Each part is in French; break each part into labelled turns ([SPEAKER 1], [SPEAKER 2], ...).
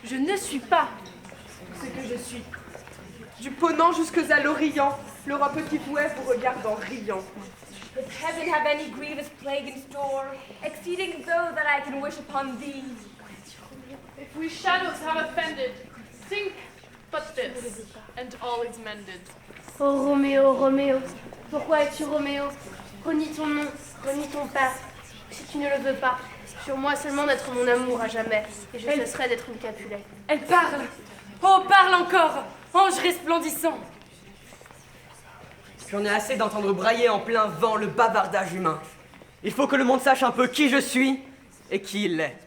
[SPEAKER 1] Je ne suis pas ce que je suis.
[SPEAKER 2] Du Ponant jusque à l'Orient, le roi Petit Fouet vous regarde en riant.
[SPEAKER 3] Does heaven have any grievous plague in store, exceeding those that I can wish upon thee?
[SPEAKER 1] If we shadows have offended, think but this, and all is mended.
[SPEAKER 4] Oh Roméo, Roméo, pourquoi es-tu Roméo? Renie ton nom, renie ton père. Si tu ne le veux pas, sur moi seulement d'être mon amour à jamais, et je cesserai d'être une Capulet.
[SPEAKER 3] Elle parle! Oh, parle encore! Ange resplendissant!
[SPEAKER 5] J'en ai assez d'entendre brailler en plein vent le bavardage humain. Il faut que le monde sache un peu qui je suis et qui il est.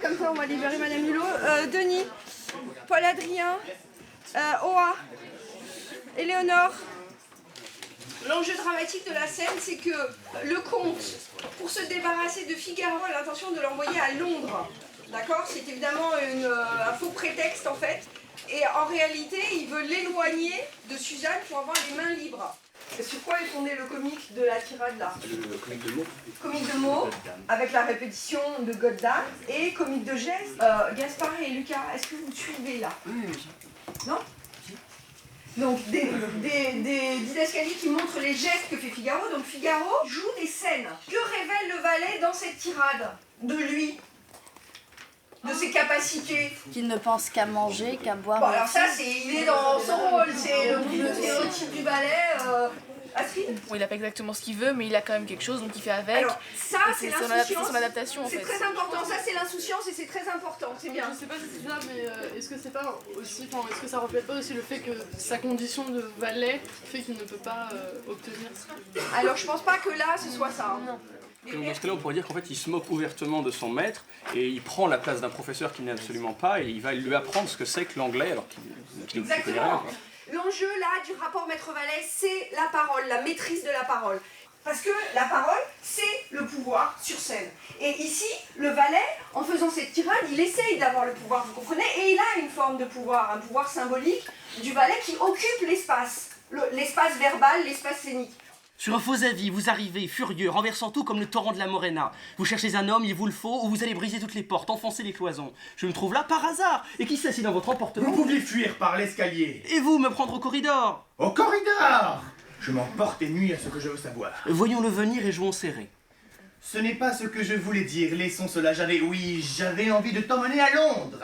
[SPEAKER 2] Comme ça, on va libérer Madame Hulot. Denis, Paul Adrien, Oa, Éléonore. L'enjeu dramatique de la scène, c'est que le comte, pour se débarrasser de Figaro, a l'intention de l'envoyer à Londres. D'accord? C'est évidemment un faux prétexte en fait. Et en réalité, il veut l'éloigner de Suzanne pour avoir les mains libres. Et sur quoi est fondé le comique de la tirade là?
[SPEAKER 6] Le comique de mots.
[SPEAKER 2] Comique de mots, avec la répétition de Goddam, et comique de gestes. Gaspard et Lucas, est-ce que vous suivez là? Non? Donc des didascalies qui montrent les gestes que fait Figaro. Donc Figaro joue des scènes. Que révèle le valet dans cette tirade? De lui, de ses capacités.
[SPEAKER 7] Qu'il ne pense qu'à manger, qu'à boire.
[SPEAKER 2] Bon, alors ça, il est dans son rôle, c'est le stéréotype du ballet. Astrid?
[SPEAKER 1] Bon, il a pas exactement ce qu'il veut, mais il a quand même quelque chose, donc il fait avec.
[SPEAKER 2] Alors, ça, c'est l'insouciance.
[SPEAKER 1] son adaptation, en fait.
[SPEAKER 2] C'est très important, ça, c'est l'insouciance et c'est très important, c'est bien.
[SPEAKER 1] Je sais pas si c'est ça, mais est-ce que c'est pas aussi, est-ce que ça reflète pas aussi le fait que sa condition de valet fait qu'il ne peut pas obtenir ce qu'il veut?
[SPEAKER 2] Alors, je pense pas que là, ce soit ça. Hein.
[SPEAKER 1] Non.
[SPEAKER 6] Donc dans ce cas-là, on pourrait dire qu'en fait, il se moque ouvertement de son maître et il prend la place d'un professeur qu'il n'est absolument pas et il va lui apprendre ce que c'est que l'anglais alors qu'il ne connaît rien.
[SPEAKER 2] Exactement.
[SPEAKER 6] Quoi.
[SPEAKER 2] L'enjeu là du rapport maître-valet, c'est la parole, la maîtrise de la parole. Parce que la parole, c'est le pouvoir sur scène. Et ici, le valet, en faisant cette tirade, il essaye d'avoir le pouvoir, vous comprenez? Et il a une forme de pouvoir, un pouvoir symbolique du valet qui occupe l'espace. L'espace verbal, l'espace scénique.
[SPEAKER 8] Sur un faux avis, vous arrivez, furieux, renversant tout comme le torrent de la Morena. Vous cherchez un homme, il vous le faut, ou vous allez briser toutes les portes, enfoncer les cloisons. Je me trouve là par hasard, et qui sait si dans votre emportement...
[SPEAKER 9] Vous pouviez fuir par l'escalier.
[SPEAKER 8] Et vous, me prendre au corridor?
[SPEAKER 9] Au corridor! Je m'emporte et nuis à ce que je veux savoir.
[SPEAKER 8] Voyons-le venir et jouons serré.
[SPEAKER 9] Ce n'est pas ce que je voulais dire, laissons cela, j'avais envie de t'emmener à Londres.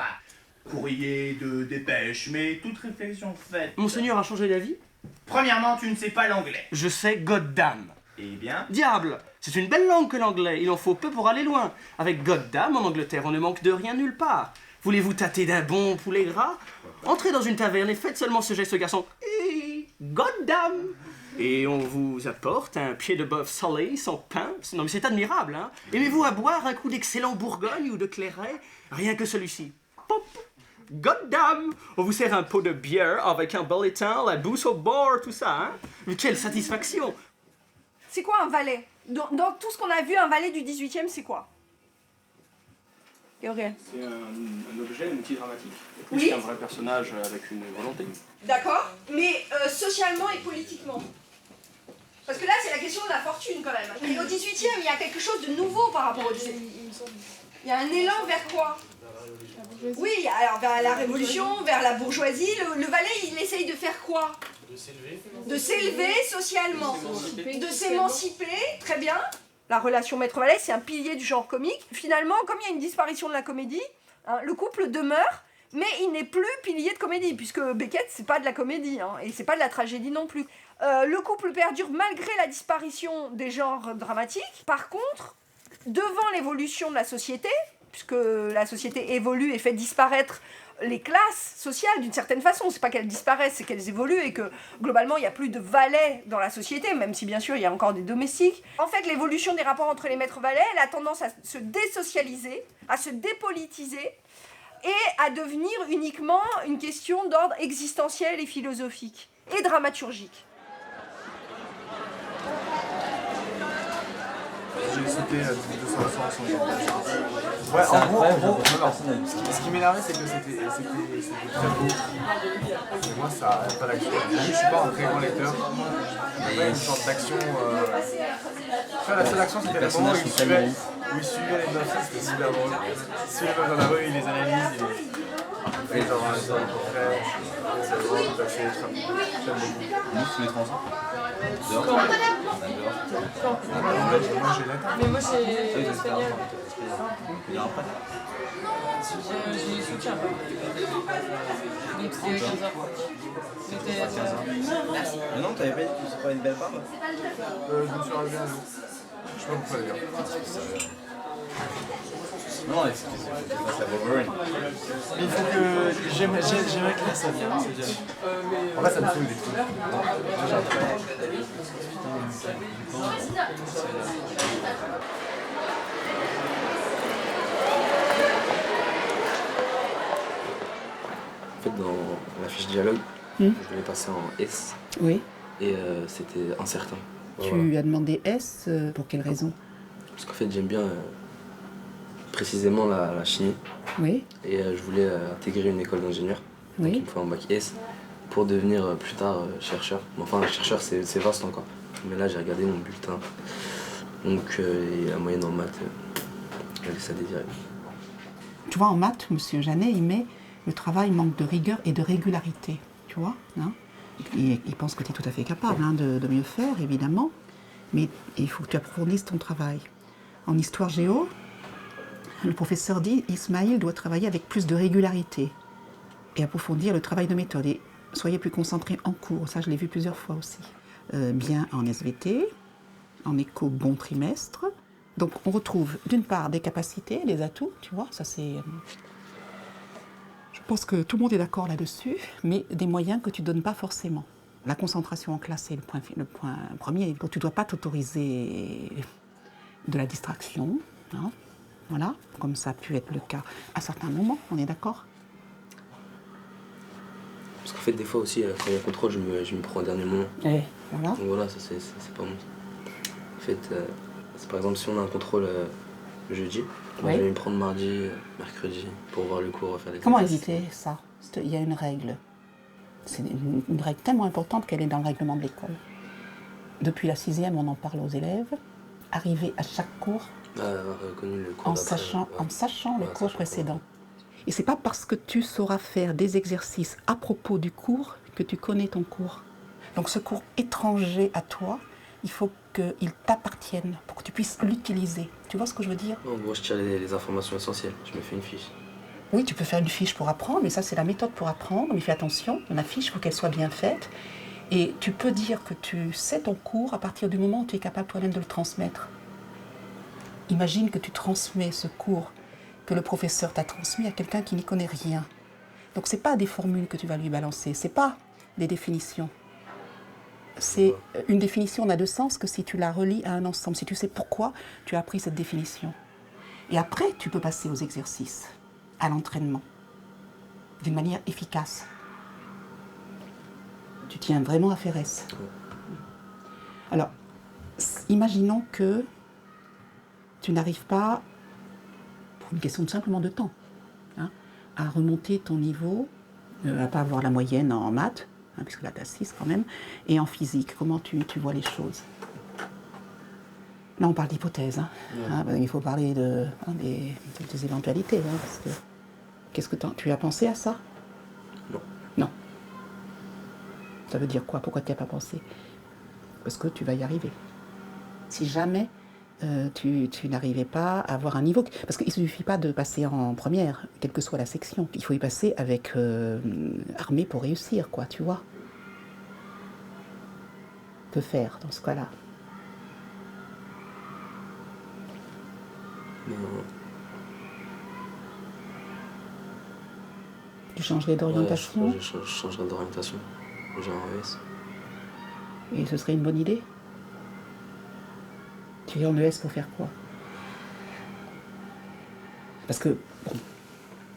[SPEAKER 9] Courrier de dépêche, mais toute réflexion faite...
[SPEAKER 8] Monseigneur a changé d'avis?
[SPEAKER 9] Premièrement, tu ne sais pas l'anglais.
[SPEAKER 8] Je sais goddamn.
[SPEAKER 9] Eh bien?
[SPEAKER 8] Diable, c'est une belle langue que l'anglais, il en faut peu pour aller loin. Avec goddamn, en Angleterre, on ne manque de rien nulle part. Voulez-vous tâter d'un bon poulet gras? Entrez dans une taverne et faites seulement ce geste au garçon. Goddamn! Et on vous apporte un pied de bœuf salé, sans pain. Non mais c'est admirable, hein? Aimez-vous à boire un coup d'excellent Bourgogne ou de Clairet? Rien que celui-ci. Pop! Goddamn! On vous sert un pot de bière avec un bel étain, la bousse au bord, tout ça, hein? Mais quelle satisfaction!
[SPEAKER 2] C'est quoi un valet? Dans tout ce qu'on a vu, un valet du 18e, c'est quoi? Gabriel?
[SPEAKER 6] C'est un objet, un outil dramatique.
[SPEAKER 2] Oui.
[SPEAKER 6] C'est un vrai personnage avec une volonté.
[SPEAKER 2] D'accord, mais socialement et politiquement. Parce que là, c'est la question de la fortune quand même. Et au 18e, il y a quelque chose de nouveau par rapport au 17e. Il y a un élan vers quoi? Oui, alors vers la révolution, vers la bourgeoisie. Le valet, il essaye de faire quoi? De s'élever socialement, de s'émanciper, très bien. La relation maître-valet, c'est un pilier du genre comique. Finalement, comme il y a une disparition de la comédie, hein, le couple demeure, mais il n'est plus pilier de comédie, puisque Beckett, c'est pas de la comédie, hein, et c'est pas de la tragédie non plus. Le couple perdure malgré la disparition des genres dramatiques. Par contre, devant l'évolution de la société, puisque la société évolue et fait disparaître les classes sociales d'une certaine façon. C'est pas qu'elles disparaissent, c'est qu'elles évoluent et que globalement il n'y a plus de valets dans la société, même si bien sûr il y a encore des domestiques. En fait, l'évolution des rapports entre les maîtres valets, elle a tendance à se désocialiser, à se dépolitiser et à devenir uniquement une question d'ordre existentiel et philosophique et dramaturgique.
[SPEAKER 10] J'ai sauté 200 Ouais, en gros, non, ce qui m'énervait, c'est que c'était très beau. Et moi, ça n'a pas d'action. Je suis pas un très grand lecteur. Il y avait une sorte d'action. La seule action, c'était le moment où il suivait les meufs, c'était super drôle. Il suit les meufs dans la rue, il les analyse, il fait genre un portrait. C'est drôle, j'aime beaucoup. Nous, tu les ensemble dehors.
[SPEAKER 1] Mais moi, c'est espagnol. J'ai soutien. Donc c'est 15h. C'était 15h.
[SPEAKER 11] Mais non, t'avais pas une belle barbe?
[SPEAKER 10] Je me suis arrivé un jour. Je sais pas pourquoi d'ailleurs.
[SPEAKER 11] Non, c'est la Wolverine.
[SPEAKER 10] Mais il faut que. J'aimerais que là ça vienne. En fait, ça me saoule des trucs.
[SPEAKER 12] En fait, dans la fiche dialogue, je l'ai passé en S.
[SPEAKER 13] Oui.
[SPEAKER 12] Et c'était incertain.
[SPEAKER 13] Tu as demandé S pour quelle raison?
[SPEAKER 12] Parce qu'en fait, j'aime bien précisément la chimie.
[SPEAKER 13] Oui.
[SPEAKER 12] Et je voulais intégrer une école d'ingénieur.
[SPEAKER 13] Oui.
[SPEAKER 12] Donc il me faut un bac S pour devenir plus tard chercheur. Enfin, chercheur, c'est vaste encore. Mais là, j'ai regardé mon bulletin. Donc, et la moyenne en maths, elle laisse à désirer.
[SPEAKER 13] Tu vois, en maths, monsieur Janet, il met le travail manque de rigueur et de régularité. Tu vois, hein? Il pense que tu es tout à fait capable de mieux faire, évidemment. Mais il faut que tu approfondisses ton travail. En histoire géo, le professeur dit Ismaïl doit travailler avec plus de régularité et approfondir le travail de méthode. Et soyez plus concentrés en cours. Ça, je l'ai vu plusieurs fois aussi. Bien en SVT, en éco bon trimestre. Donc, on retrouve d'une part des capacités, des atouts, tu vois, ça c'est... Je pense que tout le monde est d'accord là-dessus, mais des moyens que tu ne donnes pas forcément. La concentration en classe, c'est le point premier. Donc, tu ne dois pas t'autoriser de la distraction, hein, voilà, comme ça a pu être le cas à certains moments, on est d'accord?
[SPEAKER 12] Parce qu'en fait, des fois aussi, quand il y a contrôle, je me prends au dernier moment.
[SPEAKER 13] Et voilà.
[SPEAKER 12] Donc voilà, ça c'est pas bon. En fait, c'est par exemple, si on a un contrôle le jeudi, moi, je vais me prendre mardi, mercredi, pour voir le cours, faire des
[SPEAKER 13] Comment éviter ça? Il y a une règle. C'est une règle tellement importante qu'elle est dans le règlement de l'école. Depuis la 6e, on en parle aux élèves. Arriver à chaque cours
[SPEAKER 12] le cours
[SPEAKER 13] en sachant le cours précédent. Et c'est pas parce que tu sauras faire des exercices à propos du cours que tu connais ton cours. Donc ce cours étranger à toi, il faut qu'il t'appartienne pour que tu puisses l'utiliser. Tu vois ce que je veux dire?
[SPEAKER 12] En gros, je tire les informations essentielles. Je me fais une fiche.
[SPEAKER 13] Oui, tu peux faire une fiche pour apprendre, mais ça c'est la méthode pour apprendre. Mais fais attention, la fiche, il faut qu'elle soit bien faite. Et tu peux dire que tu sais ton cours à partir du moment où tu es capable toi-même de le transmettre. Imagine que tu transmets ce cours que le professeur t'a transmis à quelqu'un qui n'y connaît rien. Donc c'est pas des formules que tu vas lui balancer, c'est pas des définitions. C'est une définition n'a de sens que si tu la relis à un ensemble, si tu sais pourquoi tu as appris cette définition. Et après, tu peux passer aux exercices, à l'entraînement, d'une manière efficace. Tu tiens vraiment à faire S. Alors, imaginons que tu n'arrives pas, pour une question simplement de temps, hein, à remonter ton niveau, à ne pas avoir la moyenne en maths, hein, puisque là tu as 6 quand même, et en physique. Comment tu vois les choses? Là on parle d'hypothèse, hein, il faut parler des éventualités. Hein, parce que, qu'est-ce que tu as pensé à ça?
[SPEAKER 12] Non.
[SPEAKER 13] Non. Ça veut dire quoi? Pourquoi tu n'y as pas pensé? Parce que tu vas y arriver. Si jamais tu n'arrivais pas à avoir un niveau... Parce qu'il ne suffit pas de passer en première, quelle que soit la section. Il faut y passer avec armée pour réussir, quoi, tu vois. Que faire dans ce cas-là? Tu changerais d'orientation?
[SPEAKER 12] Ouais, je changerais d'orientation. J'ai un ES.
[SPEAKER 13] Et ce serait une bonne idée? Tu es en ES pour faire quoi? Parce que, bon,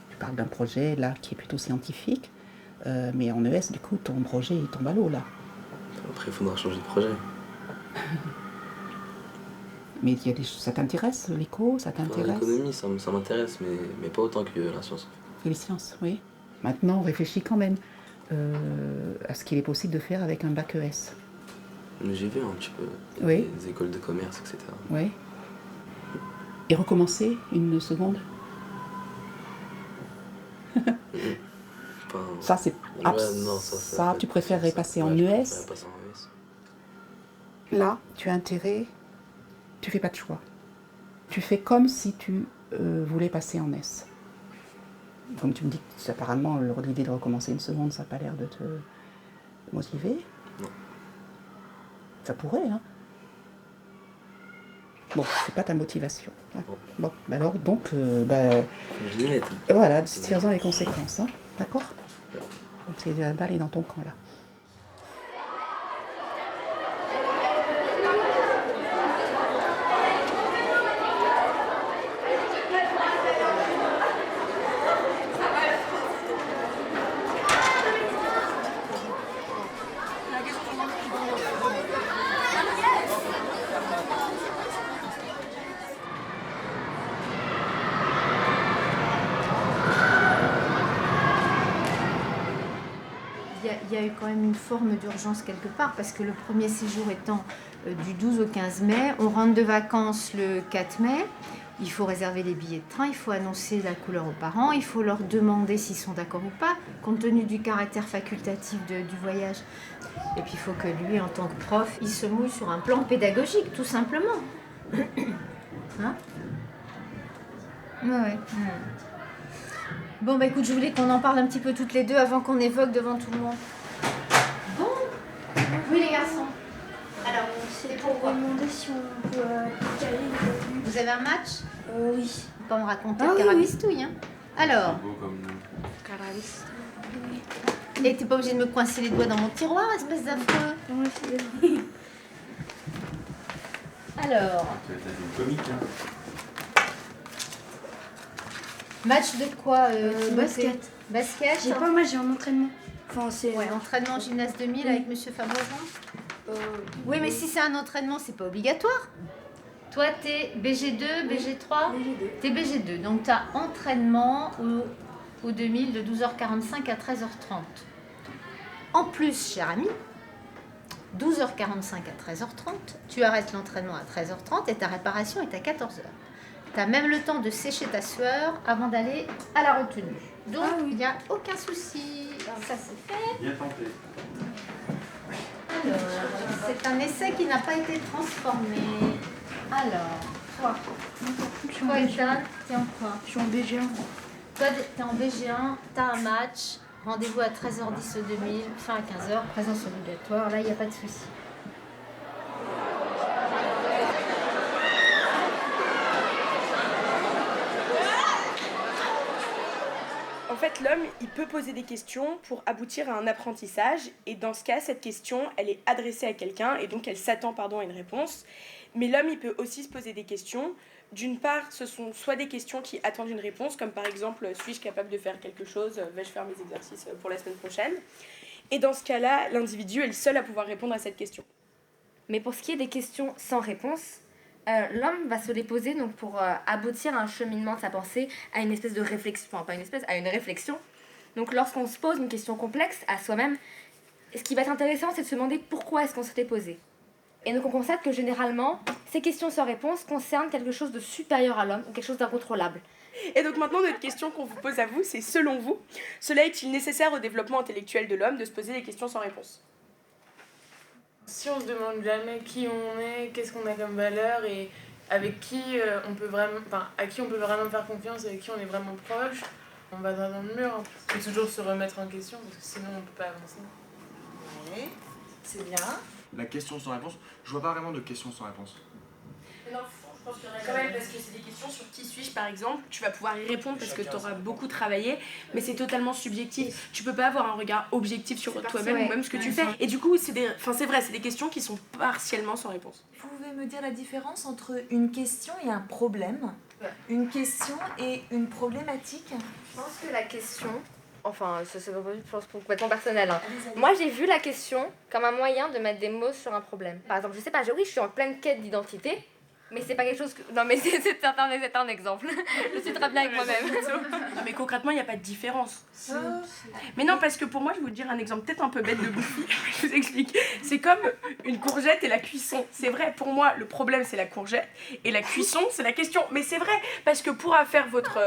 [SPEAKER 13] tu parles d'un projet là qui est plutôt scientifique, mais en ES, du coup, ton projet il tombe à l'eau là.
[SPEAKER 12] Après, il faudra changer de projet.
[SPEAKER 13] Mais il y a des choses, ça t'intéresse, l'éco, ça t'intéresse?
[SPEAKER 12] L'économie, ça m'intéresse, mais pas autant que la science.
[SPEAKER 13] Et les sciences, oui. Maintenant, on réfléchit quand même à ce qu'il est possible de faire avec un bac ES.
[SPEAKER 12] J'ai vu un petit peu
[SPEAKER 13] Oui.
[SPEAKER 12] des écoles de commerce, etc.
[SPEAKER 13] Oui. Et recommencer une seconde?
[SPEAKER 12] Enfin,
[SPEAKER 13] Ça, c'est...
[SPEAKER 12] non,
[SPEAKER 13] ça, tu préférerais passer en ES?
[SPEAKER 12] Je préférerais passer en ES.
[SPEAKER 13] Là, tu as intérêt, tu fais pas de choix. Tu fais comme si tu voulais passer en S. Comme tu me dis que apparemment l'idée de recommencer une seconde, ça n'a pas l'air de te motiver.
[SPEAKER 12] Non.
[SPEAKER 13] Ça pourrait, hein. Bon, c'est pas ta motivation. Hein. Bon, bah alors, donc, voilà, tire-en les conséquences, hein. D'accord? Donc, c'est la balle est dans ton camp, là.
[SPEAKER 14] Il y a eu quand même une forme d'urgence quelque part, parce que le premier séjour étant du 12 au 15 mai, on rentre de vacances le 4 mai, il faut réserver les billets de train, il faut annoncer la couleur aux parents, il faut leur demander s'ils sont d'accord ou pas, compte tenu du caractère facultatif du voyage. Et puis il faut que lui, en tant que prof, il se mouille sur un plan pédagogique, tout simplement. Hein? Ouais. Bon, bah écoute, je voulais qu'on en parle un petit peu toutes les deux avant qu'on évoque devant tout le monde. Bon. Oui, les garçons. Alors,
[SPEAKER 4] c'est pour vous demander si on peut caler une.
[SPEAKER 14] Vous avez un match?
[SPEAKER 4] Oui.
[SPEAKER 14] Faut pas me raconter
[SPEAKER 4] Ah
[SPEAKER 14] le
[SPEAKER 4] oui,
[SPEAKER 14] carabistouille, hein. Alors.
[SPEAKER 11] Beau comme
[SPEAKER 14] Carabistouille. Et t'es pas obligé de me coincer les doigts dans mon tiroir, espèce d'affreux.
[SPEAKER 4] Oui, c'est vrai.
[SPEAKER 14] Alors.
[SPEAKER 11] Tu as une comique, hein.
[SPEAKER 14] Match de quoi
[SPEAKER 4] Basket.
[SPEAKER 14] Basket?
[SPEAKER 4] J'ai pas, moi j'ai un entraînement. Enfin, c'est.
[SPEAKER 14] Ouais, entraînement gymnase 2000 avec Monsieur Fabrejean. Oui, mais si c'est un entraînement, c'est pas obligatoire. Toi, t'es BG2, BG3?
[SPEAKER 4] BG2.
[SPEAKER 14] T'es BG2, donc t'as entraînement au 2000 de 12h45 à 13h30. En plus, cher ami, 12h45 à 13h30, tu arrêtes l'entraînement à 13h30 et ta réparation est à 14h. Tu as même le temps de sécher ta sueur avant d'aller à la retenue. Donc, il n'y a aucun souci. Alors, ça, c'est fait.
[SPEAKER 11] Bien tenté.
[SPEAKER 14] Alors, c'est un essai qui n'a pas été transformé. Alors, toi, Ethan, t'es en quoi?
[SPEAKER 4] Je suis en BG1.
[SPEAKER 14] Toi, t'es en BG1, t'as un match. Rendez-vous à 13h10 au 2000, fin à 15h, présence obligatoire. Là, il n'y a pas de souci.
[SPEAKER 15] En fait, l'homme, il peut poser des questions pour aboutir à un apprentissage. Et dans ce cas, cette question, elle est adressée à quelqu'un et donc elle s'attend à une réponse. Mais l'homme, il peut aussi se poser des questions. D'une part, ce sont soit des questions qui attendent une réponse, comme par exemple, suis-je capable de faire quelque chose? Vais-je faire mes exercices pour la semaine prochaine? Et dans ce cas-là, l'individu est le seul à pouvoir répondre à cette question.
[SPEAKER 3] Mais pour ce qui est des questions sans réponse, l'homme va se les poser donc pour aboutir à un cheminement de sa pensée, à une espèce de réflexion, enfin pas une espèce, à une réflexion. Donc lorsqu'on se pose une question complexe à soi-même, ce qui va être intéressant, c'est de se demander pourquoi est-ce qu'on se l'est posée. Et donc on constate que généralement, ces questions sans réponse concernent quelque chose de supérieur à l'homme, ou quelque chose d'incontrôlable.
[SPEAKER 15] Et donc maintenant, notre question qu'on vous pose à vous, c'est selon vous, cela est-il nécessaire au développement intellectuel de l'homme de se poser des questions sans réponse?
[SPEAKER 16] Si on se demande jamais qui on est, qu'est-ce qu'on a comme valeur et avec qui on peut vraiment, à qui on peut vraiment faire confiance et avec qui on est vraiment proche, on va droit dans le mur. Il faut toujours se remettre en question parce que sinon on peut pas avancer.
[SPEAKER 2] Oui, c'est bien.
[SPEAKER 10] La question sans réponse, je vois pas vraiment de question sans réponse.
[SPEAKER 2] Mais dans le fond,
[SPEAKER 15] Je pense qu'il y en a quand même, parce que c'est des questions sur qui suis-je par exemple. Tu vas pouvoir y répondre parce que tu auras beaucoup travaillé, mais c'est totalement subjectif. Tu peux pas avoir un regard objectif sur toi-même ou même ce que tu fais. Et du coup, c'est vrai, c'est des questions qui sont partiellement sans réponse.
[SPEAKER 17] Vous pouvez me dire la différence entre une question et un problème? Une question et une problématique?
[SPEAKER 3] Je pense que la question, enfin, c'est je pense complètement personnel. Hein. Moi, j'ai vu la question comme un moyen de mettre des mots sur un problème. Par exemple, je sais pas, oui, je suis en pleine quête d'identité, mais c'est pas quelque chose que... Non, mais c'est un exemple. Je suis très bien avec moi-même.
[SPEAKER 15] Non, mais concrètement, il n'y a pas de différence. Mais non, parce que pour moi, je vais vous dire un exemple peut-être un peu bête de Buffy. Je vous explique. C'est comme une courgette et la cuisson. C'est vrai, pour moi, le problème, c'est la courgette. Et la cuisson, c'est la question. Mais c'est vrai, parce que pour faire votre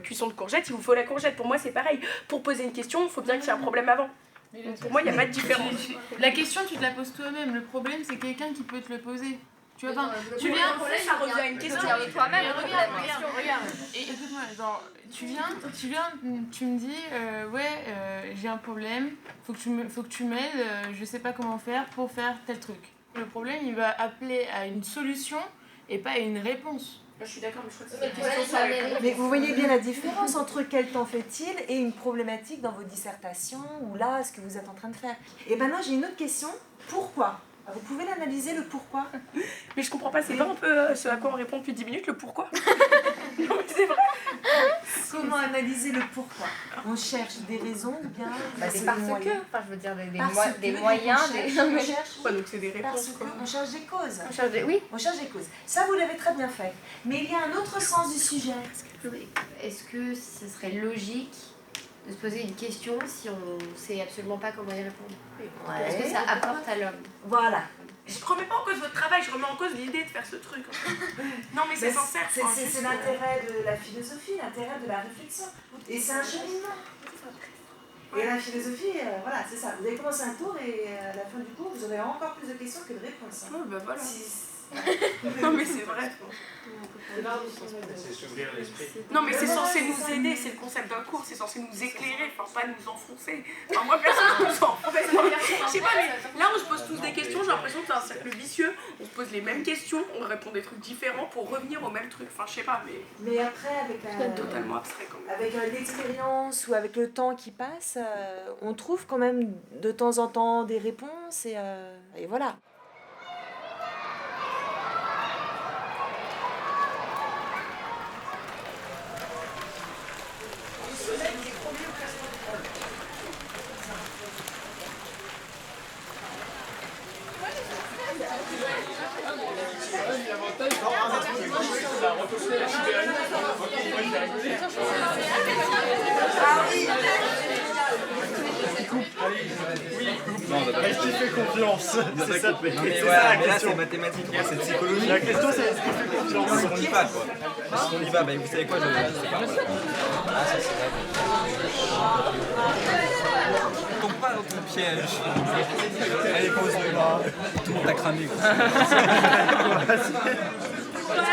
[SPEAKER 15] cuisson de courgette, il vous faut la courgette. Pour moi, c'est pareil. Pour poser une question, il faut bien qu'il y ait un problème avant. Donc pour moi, il n'y a pas de différence.
[SPEAKER 16] La question, tu te la poses toi-même. Le problème, c'est quelqu'un qui peut te le poser. Tu vois, tu viens,
[SPEAKER 15] ça revient à une question.
[SPEAKER 3] Toi-même,
[SPEAKER 16] regarde. Et écoute-moi, genre, tu me dis, j'ai un problème, faut que tu m'aides, je sais pas comment faire pour faire tel truc. Le problème, il va appeler à une solution et pas à une réponse.
[SPEAKER 15] Je suis d'accord, mais je crois que c'est
[SPEAKER 17] Mais vous voyez bien la différence entre quel temps fait-il et une problématique dans vos dissertations ou là, ce que vous êtes en train de faire. Et maintenant, j'ai une autre question. Pourquoi ? Vous pouvez l'analyser, le pourquoi?
[SPEAKER 15] Mais je comprends pas, c'est pas un peu ce à quoi on répond depuis 10 minutes, le pourquoi? Non mais c'est vrai.
[SPEAKER 17] Comment analyser le pourquoi? On cherche des raisons ou bien
[SPEAKER 3] c'est parce que, enfin je veux dire des moyens,
[SPEAKER 17] on cherche,
[SPEAKER 15] donc c'est des réponses.
[SPEAKER 17] Parce qu'on cherche des causes.
[SPEAKER 3] On cherche des
[SPEAKER 17] causes. Ça vous l'avez très bien fait. Mais il y a un autre sens du sujet.
[SPEAKER 14] Est-ce que ce serait logique de se poser une question si on sait absolument pas comment y répondre? Est-ce que ça apporte à l'homme?
[SPEAKER 17] Voilà.
[SPEAKER 15] Je ne remets pas en cause votre travail, je remets en cause l'idée de faire ce truc. Non mais c'est sincère.
[SPEAKER 17] C'est l'intérêt de la philosophie, l'intérêt de la réflexion. Et c'est un cheminement. Et la philosophie, voilà, c'est ça. Vous avez commencé un cours et à la fin du cours, vous aurez encore plus de questions que de réponses.
[SPEAKER 15] Oh, bah voilà. Non mais c'est vrai.
[SPEAKER 6] C'est s'ouvrir l'esprit.
[SPEAKER 15] Non mais c'est censé nous aider, c'est le concept d'un cours, c'est censé nous éclairer, enfin pas nous enfoncer. Enfin moi personne ne nous enfonce. Je sais pas, mais là on se pose tous des questions, j'ai l'impression que c'est un cercle vicieux, on se pose les mêmes questions, on répond des trucs différents pour revenir au même truc, enfin je sais pas
[SPEAKER 17] mais après avec
[SPEAKER 15] totalement abstrait quand même.
[SPEAKER 17] Avec l'expérience ou avec le temps qui passe, on trouve quand même de temps en temps des réponses et voilà.
[SPEAKER 9] Je t'ai fait confiance. C'est ça.
[SPEAKER 11] Mais là c'est mathématique, c'est psychologie.
[SPEAKER 9] La question c'est est-ce que tu fais confiance?
[SPEAKER 11] On y va quoi. On y va, vous savez quoi, je sais pas. Tombe pas dans ton piège. Allez, pose-le là. Tout le monde t'a cramé quoi.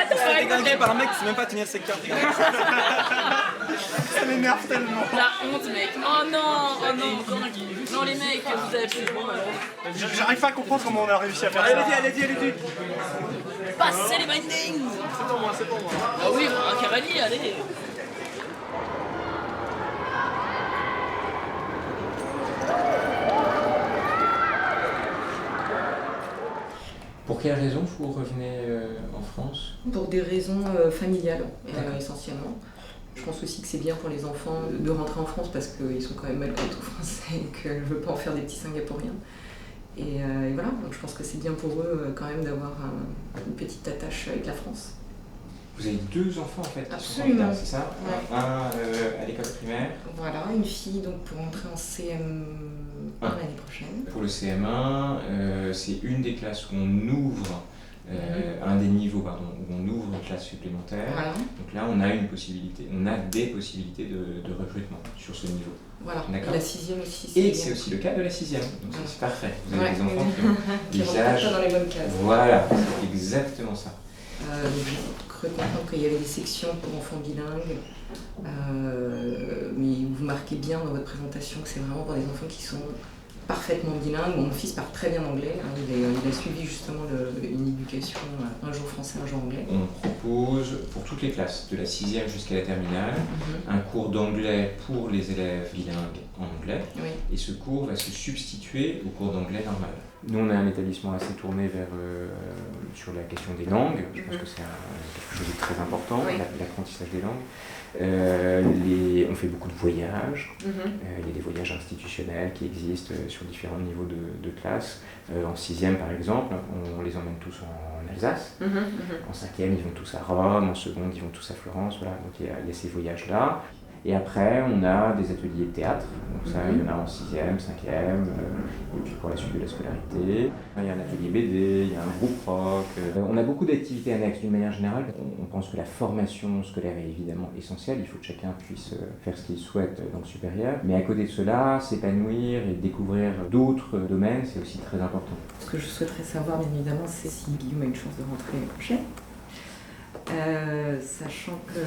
[SPEAKER 11] T'es déglingué par un mec qui sait même pas tenir le secteur.
[SPEAKER 9] Ça m'énerve tellement.
[SPEAKER 18] La honte mec. Oh non, non les mecs, vous avez plus le bon alors.
[SPEAKER 9] J'arrive pas à comprendre comment on a réussi à faire ça.
[SPEAKER 11] Allez-y.
[SPEAKER 18] Passez les bindings.
[SPEAKER 9] C'est pour moi.
[SPEAKER 18] Ah oui, un cavalier, allez.
[SPEAKER 19] Pour quelles raisons vous revenez en France?
[SPEAKER 20] Pour des raisons familiales, essentiellement. Je pense aussi que c'est bien pour les enfants de rentrer en France parce qu'ils sont quand même malgré tout français et que je ne veux pas en faire des petits Singapouriens. Et voilà, donc je pense que c'est bien pour eux quand même d'avoir une petite attache avec la France.
[SPEAKER 19] Vous avez 2 enfants en fait qui sont
[SPEAKER 20] Absolument.
[SPEAKER 19] candidats, c'est ça?
[SPEAKER 20] Ouais.
[SPEAKER 19] Un à l'école primaire.
[SPEAKER 20] Voilà, une fille donc pour entrer en CM1 l'année prochaine.
[SPEAKER 19] Pour le CM1, c'est une des classes qu'on ouvre, un des niveaux où on ouvre une classe supplémentaire.
[SPEAKER 20] Voilà.
[SPEAKER 19] Donc là on a une possibilité, on a des possibilités de recrutement sur ce niveau.
[SPEAKER 20] Voilà,
[SPEAKER 19] d'accord.
[SPEAKER 20] la 6e aussi.
[SPEAKER 19] Et c'est aussi le cas de la 6e, donc ça, c'est parfait. Vous avez des enfants
[SPEAKER 20] qui
[SPEAKER 19] ont des âges.
[SPEAKER 20] pas dans les bonnes cases.
[SPEAKER 19] Voilà, c'est exactement ça.
[SPEAKER 20] J'ai cru comprendre qu'il y avait des sections pour enfants bilingues, mais vous marquez bien dans votre présentation que c'est vraiment pour des enfants qui sont parfaitement bilingue. Mon fils parle très bien anglais. Hein. Il a suivi justement une éducation un jour français, un jour anglais.
[SPEAKER 19] On propose pour toutes les classes, de la 6e jusqu'à la terminale, un cours d'anglais pour les élèves bilingues en anglais. Oui. Et ce cours va se substituer au cours d'anglais normal. Nous, on a un établissement assez tourné sur la question des langues. Je pense que c'est quelque chose de très important, oui. L'apprentissage des langues. On fait beaucoup de voyages. Il y a des voyages institutionnels qui existent sur différents niveaux de classe. En 6e, par exemple, on les emmène tous en Alsace. En 5e, ils vont tous à Rome. En seconde, ils vont tous à Florence. Voilà. Donc il y a ces voyages-là. Et après, on a des ateliers de théâtre, donc ça, il y en a en 6e, 5e, et puis pour la suite de la scolarité. Il y a un atelier BD, il y a un groupe rock. On a beaucoup d'activités annexes d'une manière générale. On pense que la formation scolaire est évidemment essentielle, il faut que chacun puisse faire ce qu'il souhaite dans le supérieur. Mais à côté de cela, s'épanouir et découvrir d'autres domaines, c'est aussi très important.
[SPEAKER 20] Ce que je souhaiterais savoir, bien évidemment, c'est si Guillaume a une chance de rentrer l'année prochaine. Sachant que...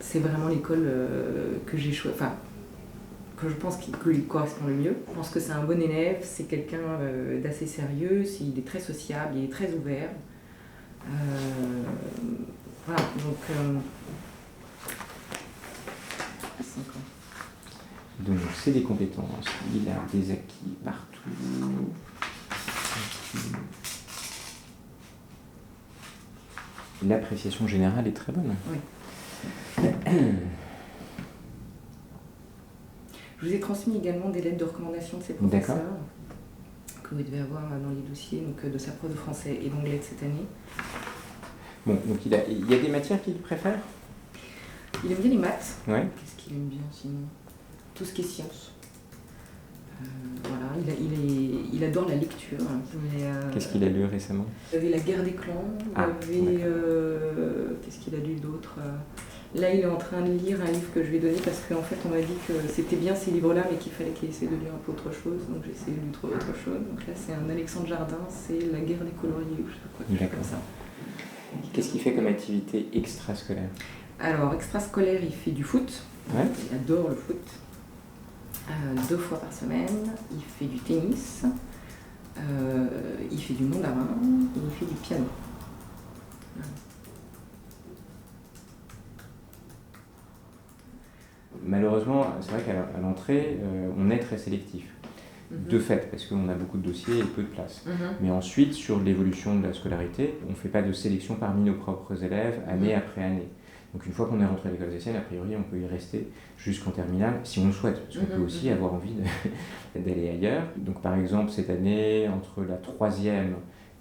[SPEAKER 20] c'est vraiment l'école que j'ai choisi, que je pense qu'il lui correspond le mieux. Je pense que c'est un bon élève, c'est quelqu'un d'assez sérieux, il est très sociable, il est très ouvert. Voilà, donc... 5 ans.
[SPEAKER 19] Donc c'est des compétences, il a des acquis partout. L'appréciation générale est très bonne.
[SPEAKER 20] Oui. Je vous ai transmis également des lettres de recommandation de ses professeurs que vous devez avoir dans les dossiers donc, de sa prof de français et d'anglais de cette année.
[SPEAKER 19] Bon, donc il y a des matières qu'il préfère?
[SPEAKER 20] Il aime bien les maths.
[SPEAKER 19] Ouais.
[SPEAKER 20] Qu'est-ce qu'il aime bien sinon? Tout ce qui est sciences. Voilà, il adore la lecture.
[SPEAKER 19] Qu'est-ce qu'il a lu récemment?
[SPEAKER 20] Il y avait La guerre des clans, qu'est-ce qu'il a lu d'autre? Là, il est en train de lire un livre que je lui ai donné parce qu'en fait, on m'a dit que c'était bien ces livres-là, mais qu'il fallait qu'il essaie de lire un peu autre chose. Donc j'ai essayé de lui trouver autre chose. Donc là, c'est un Alexandre Jardin, c'est La guerre des coloriers ou je sais pas quoi, quelque chose comme ça.
[SPEAKER 19] Qu'est-ce qu'il fait comme activité extrascolaire?
[SPEAKER 20] Alors, extrascolaire, il fait du foot.
[SPEAKER 19] Ouais.
[SPEAKER 20] Il adore le foot. 2 fois par semaine. Il fait du tennis. Il fait du mandarin. Et il fait du piano.
[SPEAKER 19] Malheureusement, c'est vrai qu'à l'entrée, on est très sélectif. De fait, parce qu'on a beaucoup de dossiers et peu de place. Mais ensuite, sur l'évolution de la scolarité, on ne fait pas de sélection parmi nos propres élèves, année après année. Donc une fois qu'on est rentré à l'école des Siennes, a priori, on peut y rester jusqu'en terminale, si on le souhaite. Parce qu'on peut aussi avoir envie d'aller ailleurs. Donc par exemple, cette année, entre la 3e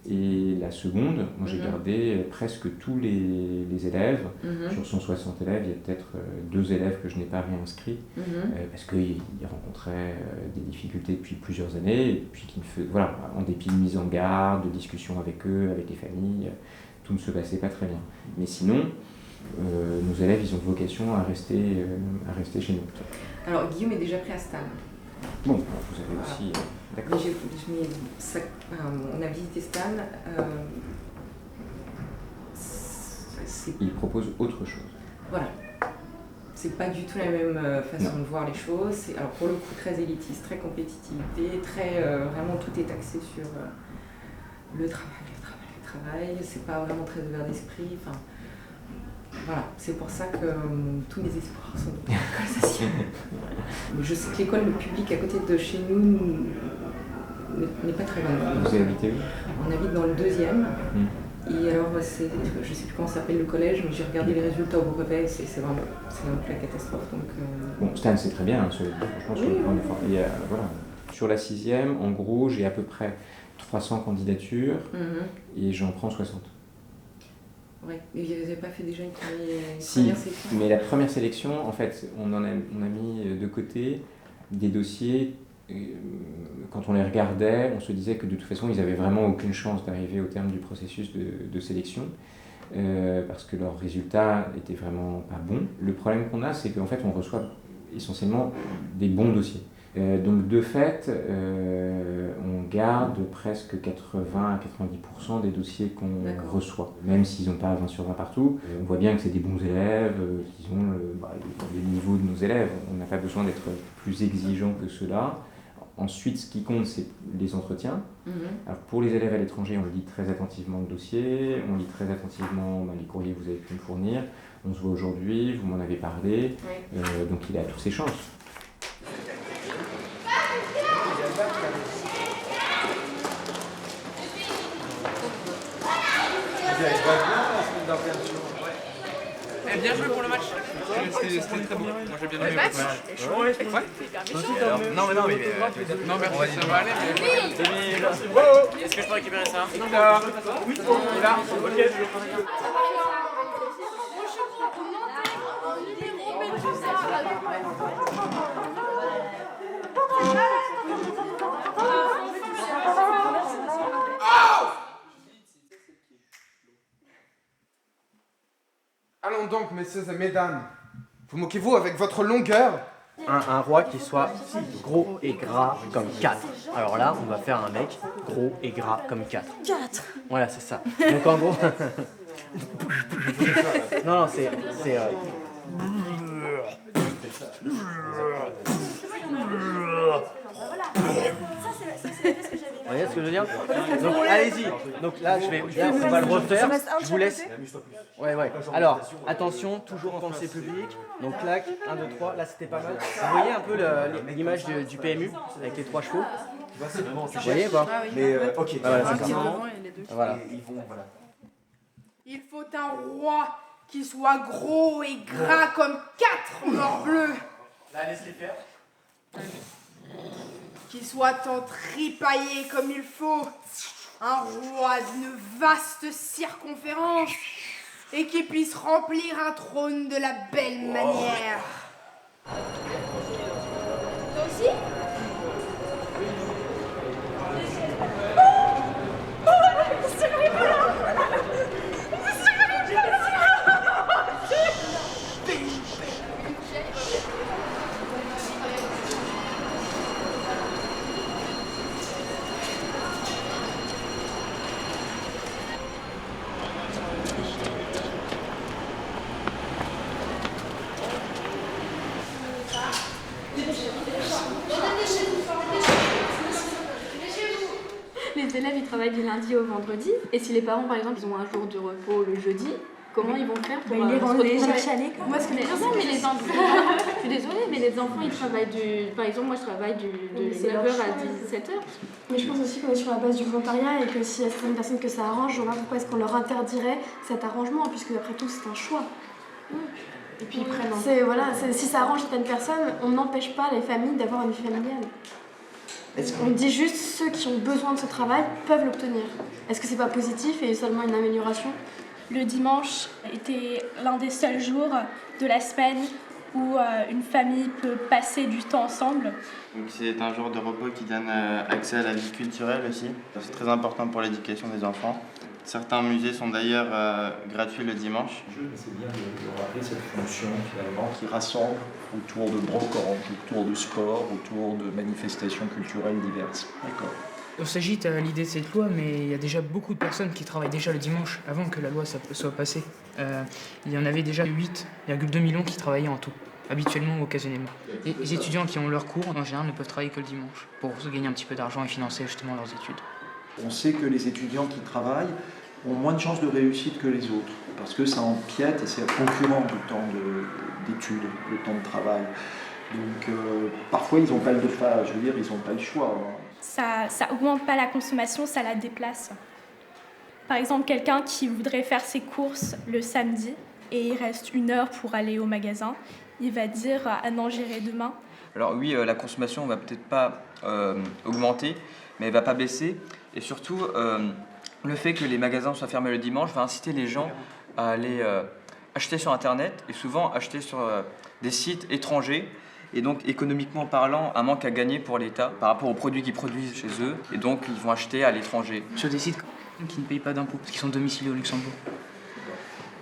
[SPEAKER 19] et la seconde, moi j'ai gardé presque tous les élèves. Sur 160 élèves, il y a peut-être 2 élèves que je n'ai pas réinscrits parce qu'ils rencontraient des difficultés depuis plusieurs années et puis voilà, en dépit de mise en garde, de discussions avec eux, avec les familles, tout ne se passait pas très bien. Mais sinon, nos élèves, ils ont vocation à rester chez nous.
[SPEAKER 20] Alors Guillaume est déjà pris à Stan.
[SPEAKER 19] Bon, vous avez aussi... D'accord.
[SPEAKER 20] On a visité Stan.
[SPEAKER 19] Il propose autre chose.
[SPEAKER 20] Voilà. C'est pas du tout la même façon de voir les choses. C'est, alors pour le coup, très élitiste, très compétitivité, vraiment tout est axé sur le travail. C'est pas vraiment très ouvert d'esprit. Enfin, voilà, c'est pour ça que tous les espoirs sont dans l'école sociale. Mais je sais que l'école publique à côté de chez nous n'est pas très bonne.
[SPEAKER 19] Vous habitez où?
[SPEAKER 20] On habite dans le 2e. Et alors, je ne sais plus comment s'appelle le collège, mais j'ai regardé les résultats au brevet, c'est vraiment la catastrophe. Donc,
[SPEAKER 19] Bon, Stan, c'est très bien, hein, franchement, voilà. Sur la 6e, en gros, j'ai à peu près 300 candidatures et j'en prends 60.
[SPEAKER 20] Oui, mais vous n'avez pas fait déjà une première sélection?
[SPEAKER 19] Mais la première sélection, en fait, on a mis de côté des dossiers. Quand on les regardait, on se disait que de toute façon, ils n'avaient vraiment aucune chance d'arriver au terme du processus de sélection parce que leurs résultats n'étaient vraiment pas bons. Le problème qu'on a, c'est qu'en fait, on reçoit essentiellement des bons dossiers. Donc de fait, on garde presque 80 à 90% des dossiers qu'on reçoit, même s'ils n'ont pas 20 sur 20 partout. On voit bien que c'est des bons élèves, qu'ils ont le niveau de nos élèves. On n'a pas besoin d'être plus exigeant que ceux-là. Ensuite, ce qui compte, c'est les entretiens. Alors, pour les élèves à l'étranger, on lit très attentivement le dossier, on lit très attentivement les courriers que vous avez pu me fournir. On se voit aujourd'hui, vous m'en avez parlé, donc il a toutes ses chances.
[SPEAKER 11] Eh, bien joué pour le match. C'était très beau. Moi j'ai bien aimé votre match. Non mais non mais ça va aller. Est-ce que je peux récupérer ça? Oui. Là. Ok.
[SPEAKER 10] Allons donc, messieurs et mesdames. Vous moquez-vous avec votre longueur?
[SPEAKER 5] Un roi qui soit gros et gras comme 4. Alors là, on va faire un mec gros et gras comme 4.
[SPEAKER 7] 4.
[SPEAKER 5] Voilà, c'est ça. Donc en gros... non, c'est... Vous voyez ce que je veux dire? Donc allez-y. Donc là, on va le refaire. Je vous laisse. Ouais. Alors, attention, toujours pensée publique. Donc clac, 1, 2, 3. Là, c'était pas mal. Vous voyez un peu l'image du PMU avec les 3 chevaux? Vous voyez pas?
[SPEAKER 10] Mais ok.
[SPEAKER 5] Voilà, c'est ça. Voilà.
[SPEAKER 2] Il faut un roi qui soit gros et gras comme 4 morbleu.
[SPEAKER 5] Là, laisse-les faire.
[SPEAKER 2] Qui soit entripaillé comme il faut. Un roi d'une vaste circonférence. Et qui puisse remplir un trône de la belle manière. Toi aussi?
[SPEAKER 21] Les élèves ils travaillent du lundi au vendredi et si les parents par exemple ils ont un jour de repos le jeudi, comment ils vont faire pour
[SPEAKER 4] ils les cherchent à l'école.
[SPEAKER 21] Moi, mais les enfants, je suis désolée, mais les enfants ils travaillent par exemple moi je travaille de 9h à 17h.
[SPEAKER 4] Mais je pense aussi qu'on est sur la base du volontariat et que s'il y a certaines personnes que ça arrange, je vois pas pourquoi est-ce qu'on leur interdirait cet arrangement puisque après tout c'est un choix.
[SPEAKER 21] Et puis ils prennent.
[SPEAKER 4] Si ça arrange certaines personnes, on n'empêche pas les familles d'avoir une vie familiale. On dit juste ceux qui ont besoin de ce travail peuvent l'obtenir. Est-ce que c'est pas positif et seulement une amélioration?
[SPEAKER 22] Le dimanche était l'un des seuls jours de la semaine où une famille peut passer du temps ensemble.
[SPEAKER 23] Donc c'est un jour de repos qui donne accès à la vie culturelle aussi. C'est très important pour l'éducation des enfants. Certains musées sont d'ailleurs gratuits le dimanche.
[SPEAKER 24] C'est bien de rappeler cette fonction finalement qui rassemble autour de brocantes, autour de sport, autour de manifestations culturelles diverses. D'accord.
[SPEAKER 25] On s'agite à l'idée de cette loi, mais il y a déjà beaucoup de personnes qui travaillent déjà le dimanche avant que la loi soit passée. Il y en avait déjà 8,2 millions qui travaillaient en tout, habituellement ou occasionnellement. Les étudiants qui ont leur cours, en général, ne peuvent travailler que le dimanche pour se gagner un petit peu d'argent et financer justement leurs études.
[SPEAKER 24] On sait que les étudiants qui travaillent ont moins de chances de réussite que les autres, parce que ça empiète et c'est concurrent du temps d'études, le temps de travail. Donc parfois ils n'ont pas ils n'ont pas le choix.
[SPEAKER 22] Ça augmente pas la consommation, ça la déplace. Par exemple, quelqu'un qui voudrait faire ses courses le samedi et il reste 1 heure pour aller au magasin, il va dire « Ah non, j'irai demain ».
[SPEAKER 11] Alors oui, la consommation va peut-être pas augmenter, mais elle va pas baisser. Et surtout, le fait que les magasins soient fermés le dimanche va inciter les gens à aller acheter sur Internet et souvent acheter sur des sites étrangers. Et donc, économiquement parlant, un manque à gagner pour l'État par rapport aux produits qu'ils produisent chez eux. Et donc, ils vont acheter à l'étranger.
[SPEAKER 25] Sur des sites qui ne payent pas d'impôts, parce qu'ils sont domiciliés au Luxembourg.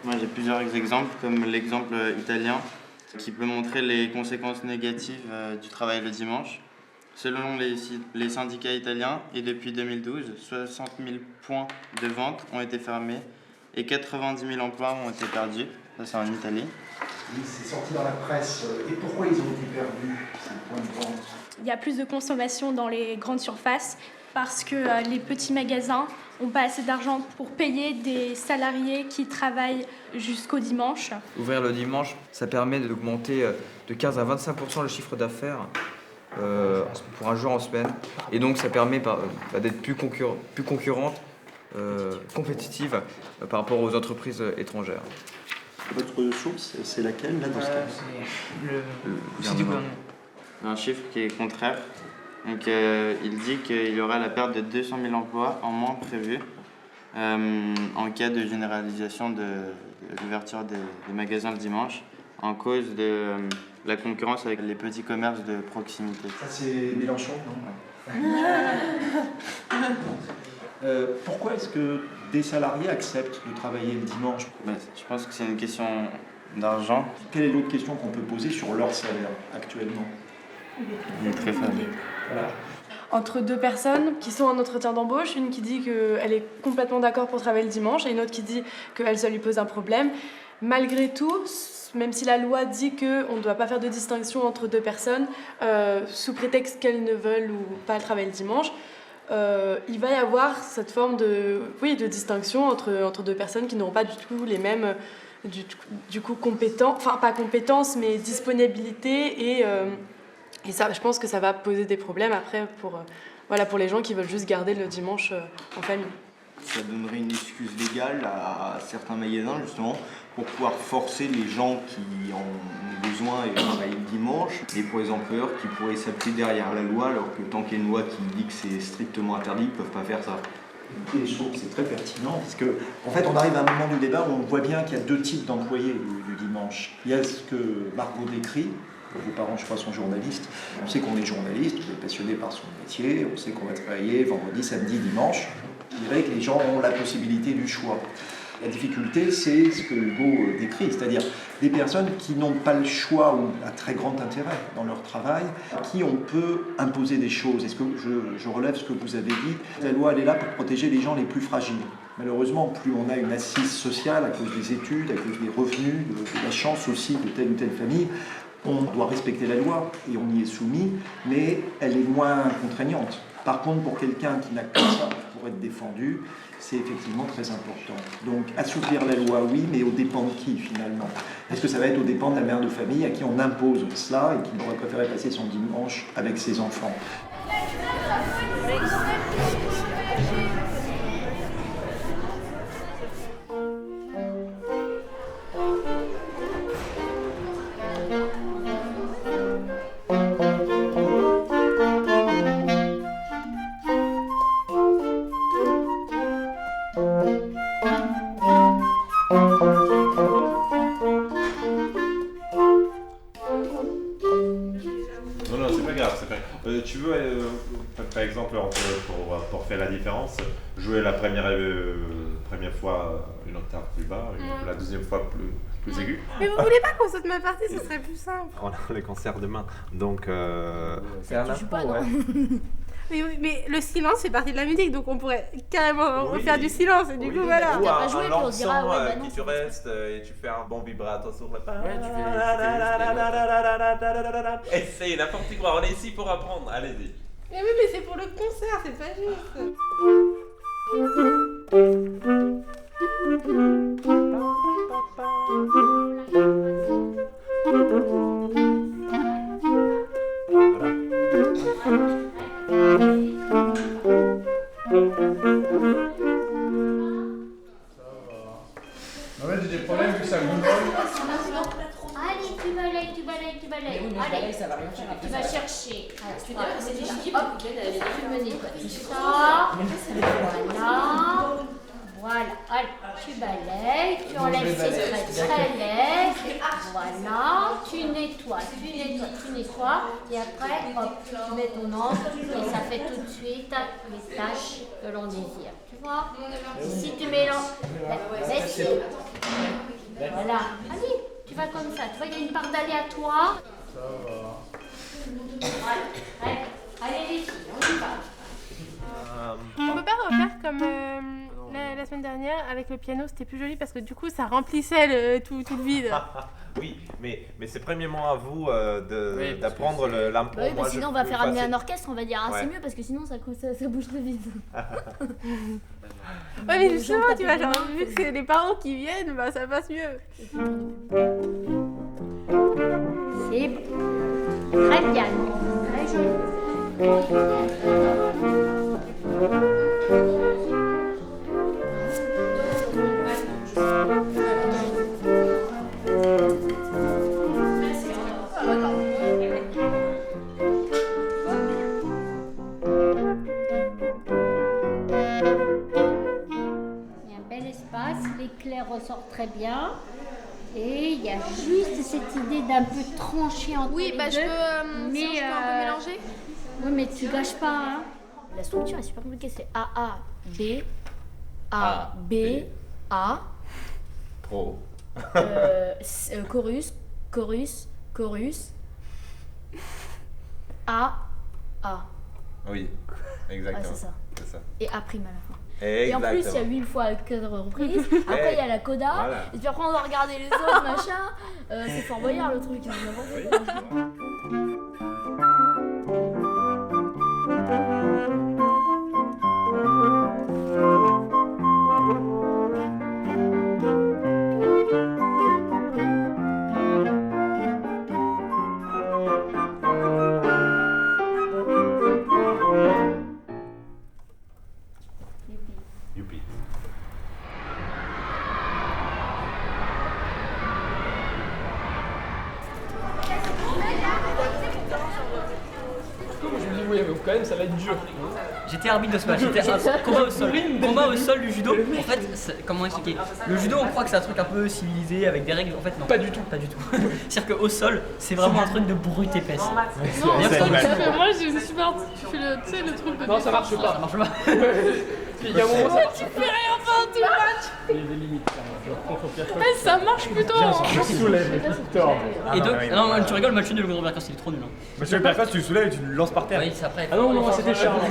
[SPEAKER 23] Moi, j'ai plusieurs exemples, comme l'exemple italien, qui peut montrer les conséquences négatives du travail le dimanche. Selon les syndicats italiens, et depuis 2012, 60 000 points de vente ont été fermés et 90 000 emplois ont été perdus. Ça, c'est en Italie.
[SPEAKER 24] Oui, c'est sorti dans la presse. Et pourquoi ils ont été perdus, ces points de vente?
[SPEAKER 22] Il y a plus de consommation dans les grandes surfaces parce que les petits magasins n'ont pas assez d'argent pour payer des salariés qui travaillent jusqu'au dimanche.
[SPEAKER 11] Ouvrir le dimanche, ça permet d'augmenter de 15 à 25% le chiffre d'affaires pour un jour en semaine. Et donc ça permet d'être plus concurrente, compétitive par rapport aux entreprises étrangères.
[SPEAKER 24] Votre source, c'est laquelle là dans ce cas?
[SPEAKER 11] Le site du gouvernement.
[SPEAKER 23] Un chiffre qui est contraire. Donc, il dit qu'il y aura la perte de 200 000 emplois en moins prévus en cas de généralisation de l'ouverture des magasins le dimanche en cause de la concurrence avec les petits commerces de proximité.
[SPEAKER 24] Ça, c'est Mélenchon, non? Pourquoi est-ce que des salariés acceptent de travailler le dimanche?
[SPEAKER 23] Je pense que c'est une question d'argent.
[SPEAKER 24] Quelle est l'autre question qu'on peut poser sur leur salaire actuellement?
[SPEAKER 23] Il est très faible.
[SPEAKER 24] Voilà.
[SPEAKER 15] Entre deux personnes qui sont en entretien d'embauche, une qui dit qu'elle est complètement d'accord pour travailler le dimanche et une autre qui dit qu'elle, ça lui pose un problème. Malgré tout, même si la loi dit qu'on ne doit pas faire de distinction entre deux personnes, sous prétexte qu'elles ne veulent ou pas travailler le dimanche, il va y avoir cette forme de distinction entre deux personnes qui n'auront pas du tout les mêmes compétences, enfin pas compétences, mais disponibilité et ça, je pense que ça va poser des problèmes après pour les gens qui veulent juste garder le dimanche en famille.
[SPEAKER 1] Ça donnerait une excuse légale à certains magasins justement pour pouvoir forcer les gens qui en ont besoin et travailler le dimanche, et pour les employeurs qui pourraient s'appuyer derrière la loi alors que tant qu'il y a une loi qui dit que c'est strictement interdit, ils ne peuvent pas faire ça.
[SPEAKER 24] Et je trouve que c'est très pertinent parce que, en fait, on arrive à un moment du débat où on voit bien qu'il y a deux types d'employés du dimanche. Il y a ce que Margot décrit. Vos parents, je crois, sont journalistes. On sait qu'on est journaliste, on est passionné par son métier, on sait qu'on va travailler vendredi, samedi, dimanche. Je dirais que les gens ont la possibilité du choix. La difficulté, c'est ce que Hugo décrit, c'est-à-dire des personnes qui n'ont pas le choix ou un très grand intérêt dans leur travail, à qui on peut imposer des choses. Est-ce que je relève ce que vous avez dit? La loi, elle est là pour protéger les gens les plus fragiles. Malheureusement, plus on a une assise sociale à cause des études, à cause des revenus, de la chance aussi de telle ou telle famille, on doit respecter la loi et on y est soumis, mais elle est moins contraignante. Par contre, pour quelqu'un qui n'a que ça pour être défendu, c'est effectivement très important. Donc, assouplir la loi, oui, mais aux dépens de qui, finalement? Est-ce que ça va être aux dépens de la mère de famille à qui on impose cela et qui aurait préféré passer son dimanche avec ses enfants?
[SPEAKER 8] Tu veux, par exemple, pour faire la différence, jouer la première fois une octave plus bas, la deuxième fois plus aiguë.
[SPEAKER 4] Mais vous voulez pas qu'on saute ma partie, ce serait plus simple.
[SPEAKER 12] On a les concerts demain, donc...
[SPEAKER 4] C'est un impôt, ouais. Mais le silence fait partie de la musique, donc on pourrait carrément refaire du silence, et du coup voilà.
[SPEAKER 12] Ou un long son qui tu restes et tu fais un bon vibrato sur la page. Ouais, tu fais... Essaye, n'importe quoi, on est ici pour apprendre, allez-y.
[SPEAKER 4] Mais oui, mais c'est pour le concert, c'est pas juste.
[SPEAKER 10] En fait, j'ai des problèmes que ça gonfle.
[SPEAKER 13] Allez, tu balayes. Allez, ça va rien faire. Tu vas chercher. Hop, tu me nettoies ça. Voilà. Allez, tu balayes, tu enlèves ces traits très laids. Voilà, tu nettoies. Et après, hop, tu mets ton encre et ça fait tout de suite les taches que l'on désire. Tu vois? Si tu mélanges... si. Voilà. Allez, tu vas comme ça. Tu vois, il y a une part d'aléatoire.
[SPEAKER 10] Ça va.
[SPEAKER 13] Allez les filles, on y va.
[SPEAKER 4] On peut pas refaire comme la semaine dernière, avec le piano, c'était plus joli parce que du coup, ça remplissait tout le vide.
[SPEAKER 12] Oui, mais c'est premièrement à vous d'apprendre l'impro.
[SPEAKER 13] Bah oui,
[SPEAKER 12] Moi,
[SPEAKER 13] sinon
[SPEAKER 12] je
[SPEAKER 13] on va
[SPEAKER 12] peux
[SPEAKER 13] faire amener
[SPEAKER 12] passer-
[SPEAKER 13] un orchestre, on va dire c'est
[SPEAKER 12] Ouais.
[SPEAKER 13] mieux parce que sinon ça bouge très vite.
[SPEAKER 4] Ouais, mais justement, tu vois, genre, vu que c'est les parents qui viennent, bah ça passe mieux.
[SPEAKER 13] C'est bon. Très bien, très joli. Il y a un bel espace, l'éclair ressort très bien. Et il y a juste cette idée d'un peu tranché entre les deux.
[SPEAKER 4] je peux, sinon je peux un peu mélanger.
[SPEAKER 13] Oui, mais tu gâches pas. Hein. La structure est super compliquée. C'est A, B, A, B, A.
[SPEAKER 12] Trop.
[SPEAKER 13] Chorus, chorus, chorus. A.
[SPEAKER 12] Oui, exactement.
[SPEAKER 13] Ouais, c'est ça.
[SPEAKER 12] C'est ça.
[SPEAKER 13] Et A' à la fin. Et en plus, il y a 8 fois 4 reprises. Après, il y a la coda.
[SPEAKER 12] Voilà.
[SPEAKER 13] Et puis après, on doit regarder les autres, machin. C'est Fort Boyard le truc. N'importe quoi.
[SPEAKER 12] Youpi.
[SPEAKER 3] Je me dis oui, mais quand même ça va être dur.
[SPEAKER 5] J'étais arbitre de ce match, c'était un combat au sol. Combat au sol du judo. En fait, comment expliquer? Le judo, on croit que c'est un truc un peu civilisé avec des règles. En fait, non. Pas du tout. C'est-à-dire qu'au sol, c'est vraiment un truc de brute épaisse.
[SPEAKER 4] Non, moi je suis partie, tu fais le truc de.
[SPEAKER 3] Non, ça marche pas.
[SPEAKER 5] Ça marche pas.
[SPEAKER 3] Il y a un moment, ça
[SPEAKER 4] Tu fais rien pendant tout le match.
[SPEAKER 3] il y a des limites.
[SPEAKER 4] Ça marche plutôt.
[SPEAKER 3] Je soulève et tu tords.
[SPEAKER 5] Et donc, non, tu rigoles, match nul, le contre Berkos, il est trop nul.
[SPEAKER 10] Monsieur le percos, tu le soulèves et tu le lances par terre.
[SPEAKER 5] Oui, c'est après.
[SPEAKER 3] Ah non, non, moi c'était Charles.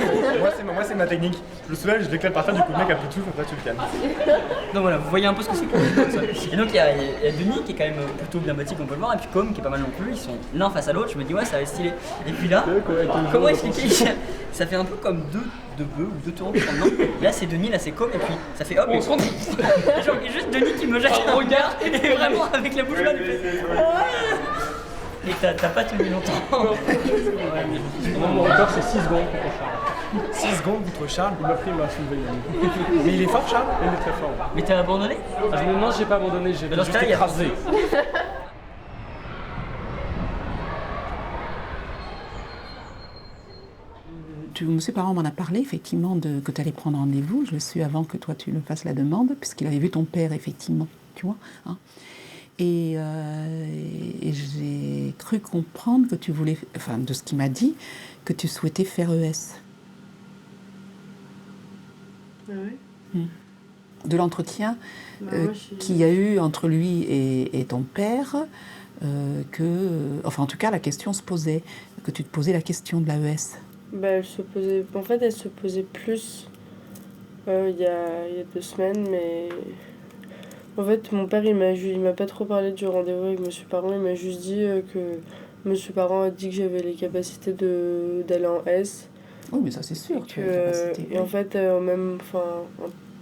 [SPEAKER 10] Moi, c'est ma technique. Je le soulève, je déclare par terre, du coup, le mec a plus de souffle, après tu le calmes.
[SPEAKER 5] Donc voilà, vous voyez un peu ce que c'est que le sol. Et donc il y a Denis qui est quand même plutôt bien bâti, on peut le voir, et puis Com qui est pas mal non plus. Ils sont l'un face à l'autre, je me dis ouais, ça va être stylé. Et puis là, comment expliquer? Ça fait un peu comme deux bœufs ou deux taureaux qui sont dedans. Là c'est Denis, là c'est Com, et puis ça fait hop.
[SPEAKER 3] On se rend
[SPEAKER 5] Genre, il y a juste Denis qui me jette un regard, et vraiment avec la bouche là, il fait. Et t'as pas tenu longtemps.
[SPEAKER 3] Mon record c'est 6 secondes contre Charles.
[SPEAKER 10] 6 secondes contre Charles.
[SPEAKER 3] Il m'a pris, il m'a soulevé.
[SPEAKER 10] Mais il est fort, Charles?
[SPEAKER 3] Il est très fort.
[SPEAKER 5] Mais t'as abandonné?
[SPEAKER 3] Non, j'ai pas abandonné, j'ai
[SPEAKER 5] dans ce
[SPEAKER 3] juste
[SPEAKER 5] cas, il y a-
[SPEAKER 3] écrasé.
[SPEAKER 6] Monsieur Parent m'en a parlé effectivement que tu allais prendre rendez-vous. Je le suis avant que toi tu le fasses la demande, puisqu'il avait vu ton père effectivement, tu vois. Hein. Et j'ai cru comprendre que tu voulais, enfin de ce qu'il m'a dit, que tu souhaitais faire ES.
[SPEAKER 4] Ah ouais.
[SPEAKER 6] De l'entretien
[SPEAKER 4] Moi,
[SPEAKER 6] qu'il y a eu entre lui et ton père, enfin en tout cas la question se posait, que tu te posais la question de l'AES.
[SPEAKER 14] Bah, elle se posait plus il y a 2 semaines, mais en fait mon père il m'a pas trop parlé du rendez-vous avec Monsieur Parent, il m'a juste dit que Monsieur Parent a dit que j'avais les capacités d'aller en S.
[SPEAKER 6] Oui, mais ça c'est sûr.
[SPEAKER 14] Et en fait au même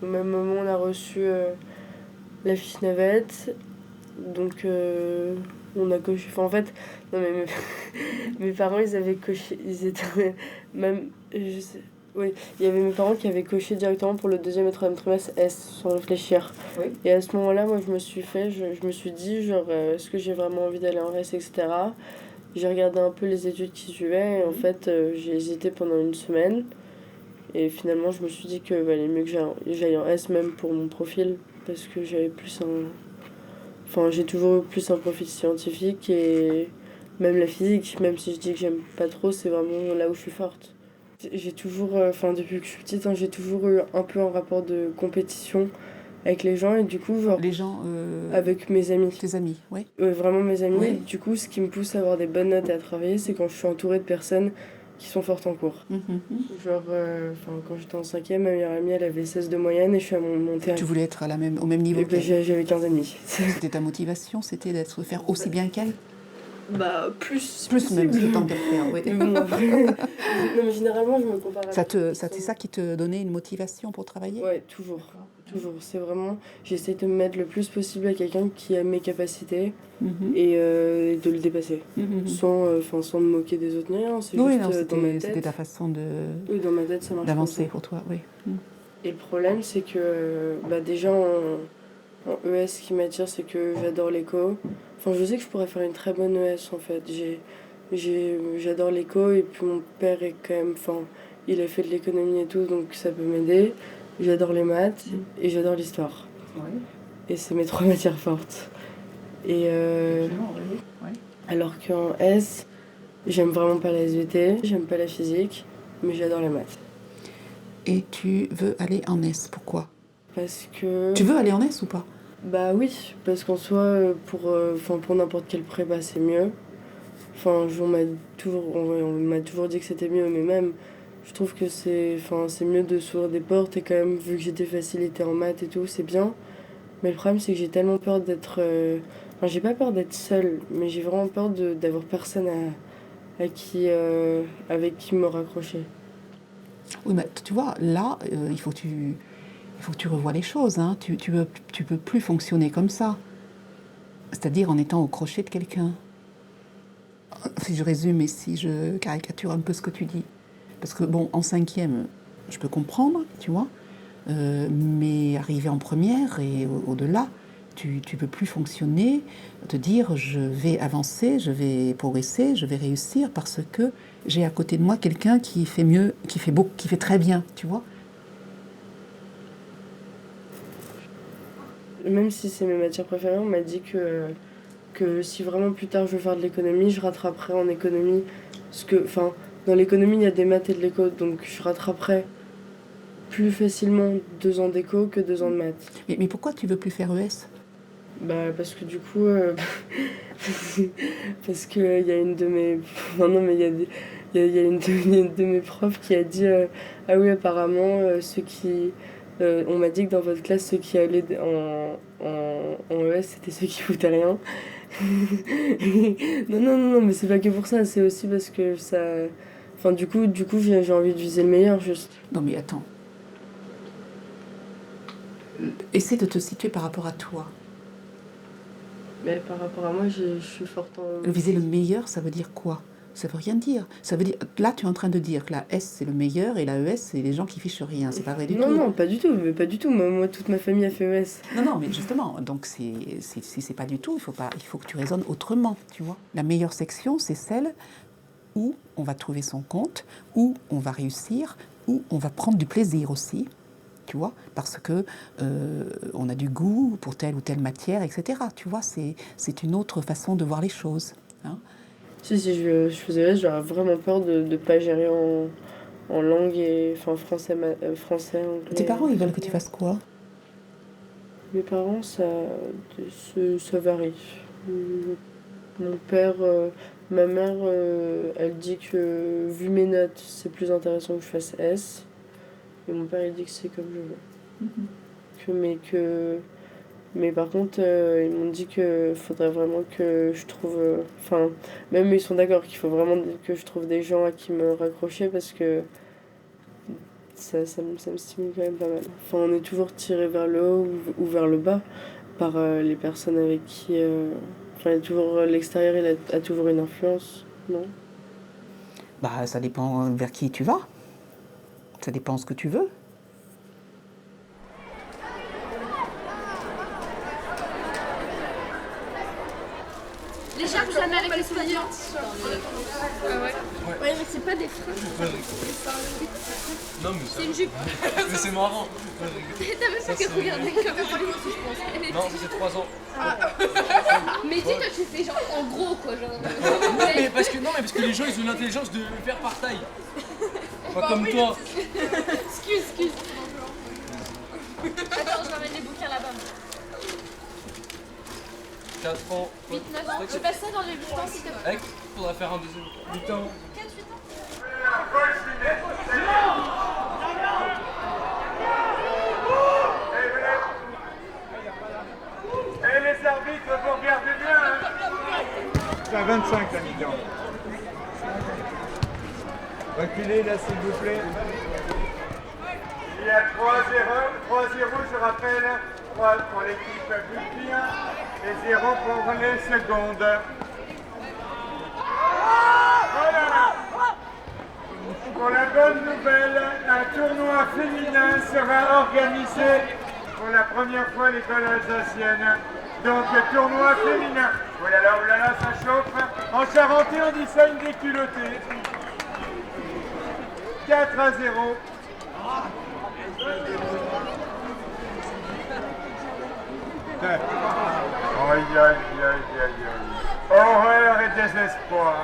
[SPEAKER 14] moment on a reçu la fiche navette, donc on a coché. Enfin, en fait, non mais mes parents ils avaient coché, ils étaient même, je sais, oui, il y avait mes parents qui avaient coché directement pour le 2e et 3e trimestre S sans réfléchir.
[SPEAKER 6] Oui.
[SPEAKER 14] Et à ce moment-là, moi je me suis dit genre est-ce que j'ai vraiment envie d'aller en S, etc. J'ai regardé un peu les études qui suivaient et en fait j'ai hésité pendant 1 semaine et finalement je me suis dit que valait mieux que j'aille en S même pour mon profil parce que j'avais plus j'ai toujours eu plus un profil scientifique et même la physique, même si je dis que j'aime pas trop, c'est vraiment là où je suis forte. J'ai toujours, depuis que je suis petite, j'ai toujours eu un peu un rapport de compétition avec les gens et du coup,
[SPEAKER 6] les gens
[SPEAKER 14] avec mes amis.
[SPEAKER 6] Tes amis, oui.
[SPEAKER 14] Vraiment mes amis.
[SPEAKER 6] Oui.
[SPEAKER 14] Du coup, ce qui me pousse à avoir des bonnes notes et à travailler, c'est quand je suis entourée de personnes qui sont fortes en cours. Genre, quand j'étais en 5e, ma meilleure amie, elle avait 16 de moyenne et je suis montée à...
[SPEAKER 6] Tu voulais être au même niveau qu'elle?
[SPEAKER 14] J'avais 15,5.
[SPEAKER 6] C'était ta motivation, c'était de faire aussi bien qu'elle?
[SPEAKER 14] Bah, plus
[SPEAKER 6] même, le temps de le faire, oui.
[SPEAKER 14] Non, mais généralement, je me compare à...
[SPEAKER 6] C'est ça qui te donnait une motivation pour travailler?
[SPEAKER 14] Ouais, toujours. C'est vraiment... J'essaie de me mettre le plus possible à quelqu'un qui a mes capacités et de le dépasser. Sans me moquer des autres, ni rien. C'est juste dans ma tête.
[SPEAKER 6] C'était ta façon de...
[SPEAKER 14] Oui, dans ma tête, ça marche
[SPEAKER 6] d'avancer pour toi, oui.
[SPEAKER 14] Et le problème, c'est que déjà en ES, ce qui m'attire, c'est que j'adore l'éco. Enfin, je sais que je pourrais faire une très bonne ES, en fait. J'adore l'éco, et puis mon père est quand même... Enfin, il a fait de l'économie et tout, donc ça peut m'aider. J'adore les maths et j'adore l'histoire. Et c'est mes 3 matières fortes. Et alors qu'en S, j'aime vraiment pas la SVT, j'aime pas la physique, mais j'adore les maths.
[SPEAKER 6] Et tu veux aller en S, pourquoi?
[SPEAKER 14] Parce que...
[SPEAKER 6] Tu veux aller en S ou pas?
[SPEAKER 14] Bah oui, parce qu'en soi, pour n'importe quelle prépa, c'est mieux. Enfin, on m'a toujours dit que c'était mieux, mais même, je trouve que c'est mieux de s'ouvrir des portes, et quand même, vu que j'ai des facilités en maths et tout, c'est bien. Mais le problème, c'est que j'ai tellement peur d'être... j'ai pas peur d'être seule, mais j'ai vraiment peur d'avoir personne avec qui me raccrocher.
[SPEAKER 6] Oui, mais tu vois, là, il faut que tu revoies les choses. Hein. Tu peux plus fonctionner comme ça. C'est-à-dire en étant au crochet de quelqu'un. Si je résume et si je caricature un peu ce que tu dis. Parce que, bon, en 5e, je peux comprendre, tu vois. Mais arriver en première et au-delà, tu peux plus fonctionner, te dire je vais avancer, je vais progresser, je vais réussir parce que j'ai à côté de moi quelqu'un qui fait mieux, qui fait très bien, tu vois.
[SPEAKER 14] Même si c'est mes matières préférées, on m'a dit que si vraiment plus tard je veux faire de l'économie, je rattraperai en économie. Parce que, dans l'économie, il y a des maths et de l'éco, donc je rattraperai plus facilement 2 ans d'éco que 2 ans de maths.
[SPEAKER 6] Mais pourquoi tu veux plus faire ES?
[SPEAKER 14] Bah parce que du coup, parce qu'il y a une de mes... Non mais il y a une de mes profs qui a dit ah oui apparemment ceux qui... on m'a dit que dans votre classe ceux qui allaient en ES c'était ceux qui foutaient rien. non mais c'est pas que pour ça, c'est aussi parce que ça... Enfin du coup j'ai envie de viser le meilleur juste.
[SPEAKER 6] Non mais attends. Essaie de te situer par rapport à toi.
[SPEAKER 14] Mais par rapport à moi, je suis forte en...
[SPEAKER 6] Viser le meilleur, ça veut dire quoi? Ça veut rien dire. Ça veut dire... Là, tu es en train de dire que la S, c'est le meilleur, et la ES, c'est les gens qui fichent rien. C'est pas vrai du tout.
[SPEAKER 14] Non, pas du tout. Mais pas du tout. Moi, toute ma famille a fait ES.
[SPEAKER 6] Non, mais justement. Donc, si c'est pas du tout, il faut que tu raisonnes autrement, tu vois. La meilleure section, c'est celle où on va trouver son compte, où on va réussir, où on va prendre du plaisir aussi. Tu vois, parce que on a du goût pour telle ou telle matière, etc. Tu vois, c'est une autre façon de voir les choses. Hein.
[SPEAKER 14] Si je faisais ES, j'aurais vraiment peur de ne pas gérer en langue et français, anglais.
[SPEAKER 6] Tes parents, ils veulent que tu fasses quoi?
[SPEAKER 14] Mes parents, ça varie. Mon père, ma mère, elle dit que vu mes notes, c'est plus intéressant que je fasse S. Et mon père, il dit que c'est comme je veux. Mais par contre, ils m'ont dit qu'il faudrait vraiment que je trouve... même ils sont d'accord qu'il faut vraiment que je trouve des gens à qui me raccrocher parce que ça me stimule quand même pas mal. On est toujours tiré vers le haut ou vers le bas par les personnes avec qui... l'extérieur, il a toujours une influence, non?
[SPEAKER 6] Bah, ça dépend vers qui tu vas. Ça dépend ce que tu veux.
[SPEAKER 4] Les charges jamais avec les soignants. Ah ouais. Ouais, mais c'est pas des freins.
[SPEAKER 3] Non, mais
[SPEAKER 4] c'est une jupe.
[SPEAKER 3] Mais c'est marrant.
[SPEAKER 4] T'as même pas que regarder comme je pense.
[SPEAKER 3] Non, ça fait 3 ans.
[SPEAKER 4] Mais dis, toi, tu fais genre en gros, quoi. Genre,
[SPEAKER 3] non, mais parce que les gens, ils ont l'intelligence de faire par taille. Pas comme toi.
[SPEAKER 4] Excuse. Attends, je ramène les bouquins là-bas.
[SPEAKER 3] 4 ans.
[SPEAKER 4] 8-9 ans. Tu passes ça dans les 8 ans, s'il te plaît.
[SPEAKER 3] Faudra faire un deuxième. 8 ans.
[SPEAKER 4] 4-8 ans.
[SPEAKER 9] Et les arbitres, vous regardez bien. C'est à 25 la mi-temps. Reculez là s'il vous plaît. Il y a 3-0, je rappelle. 3 pour l'équipe Bulpien et 0 pour les secondes. Voilà. Pour la bonne nouvelle, un tournoi féminin sera organisé pour la première fois à l'école alsacienne. Donc tournoi féminin. Oh là là, ça chauffe. En Charentais, on dit ça une déculottée. 4-0. Aïe, aïe, aïe, aïe, aïe. Horreur et désespoir.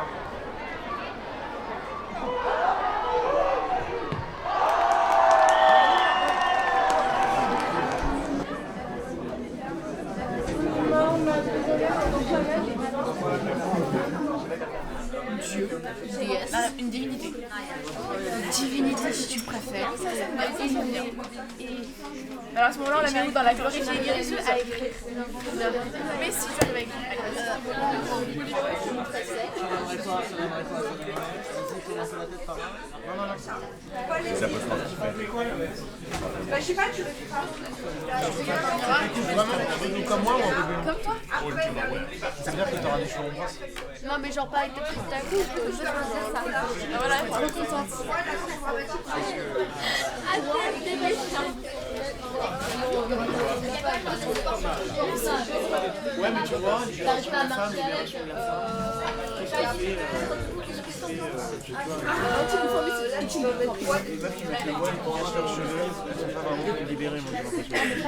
[SPEAKER 7] Dieu, déesse, une divinité. Une divinité si tu préfères.
[SPEAKER 15] Alors à ce moment-là, on la met où dans la glorifiée guérisseuse à écrire. Mais si tu arrives à écrire.
[SPEAKER 2] Bah, je sais pas, tu veux faire
[SPEAKER 3] Comme moi ou un peu
[SPEAKER 7] Comme toi.
[SPEAKER 3] Ça veut dire que t'auras des cheveux en brosse.
[SPEAKER 7] Non mais genre pas avec tes petites ta coupe, juste ça. Voilà, trop contente.
[SPEAKER 3] Ouais mais tu vois,
[SPEAKER 7] t'arrives pas à marcher avec. Pas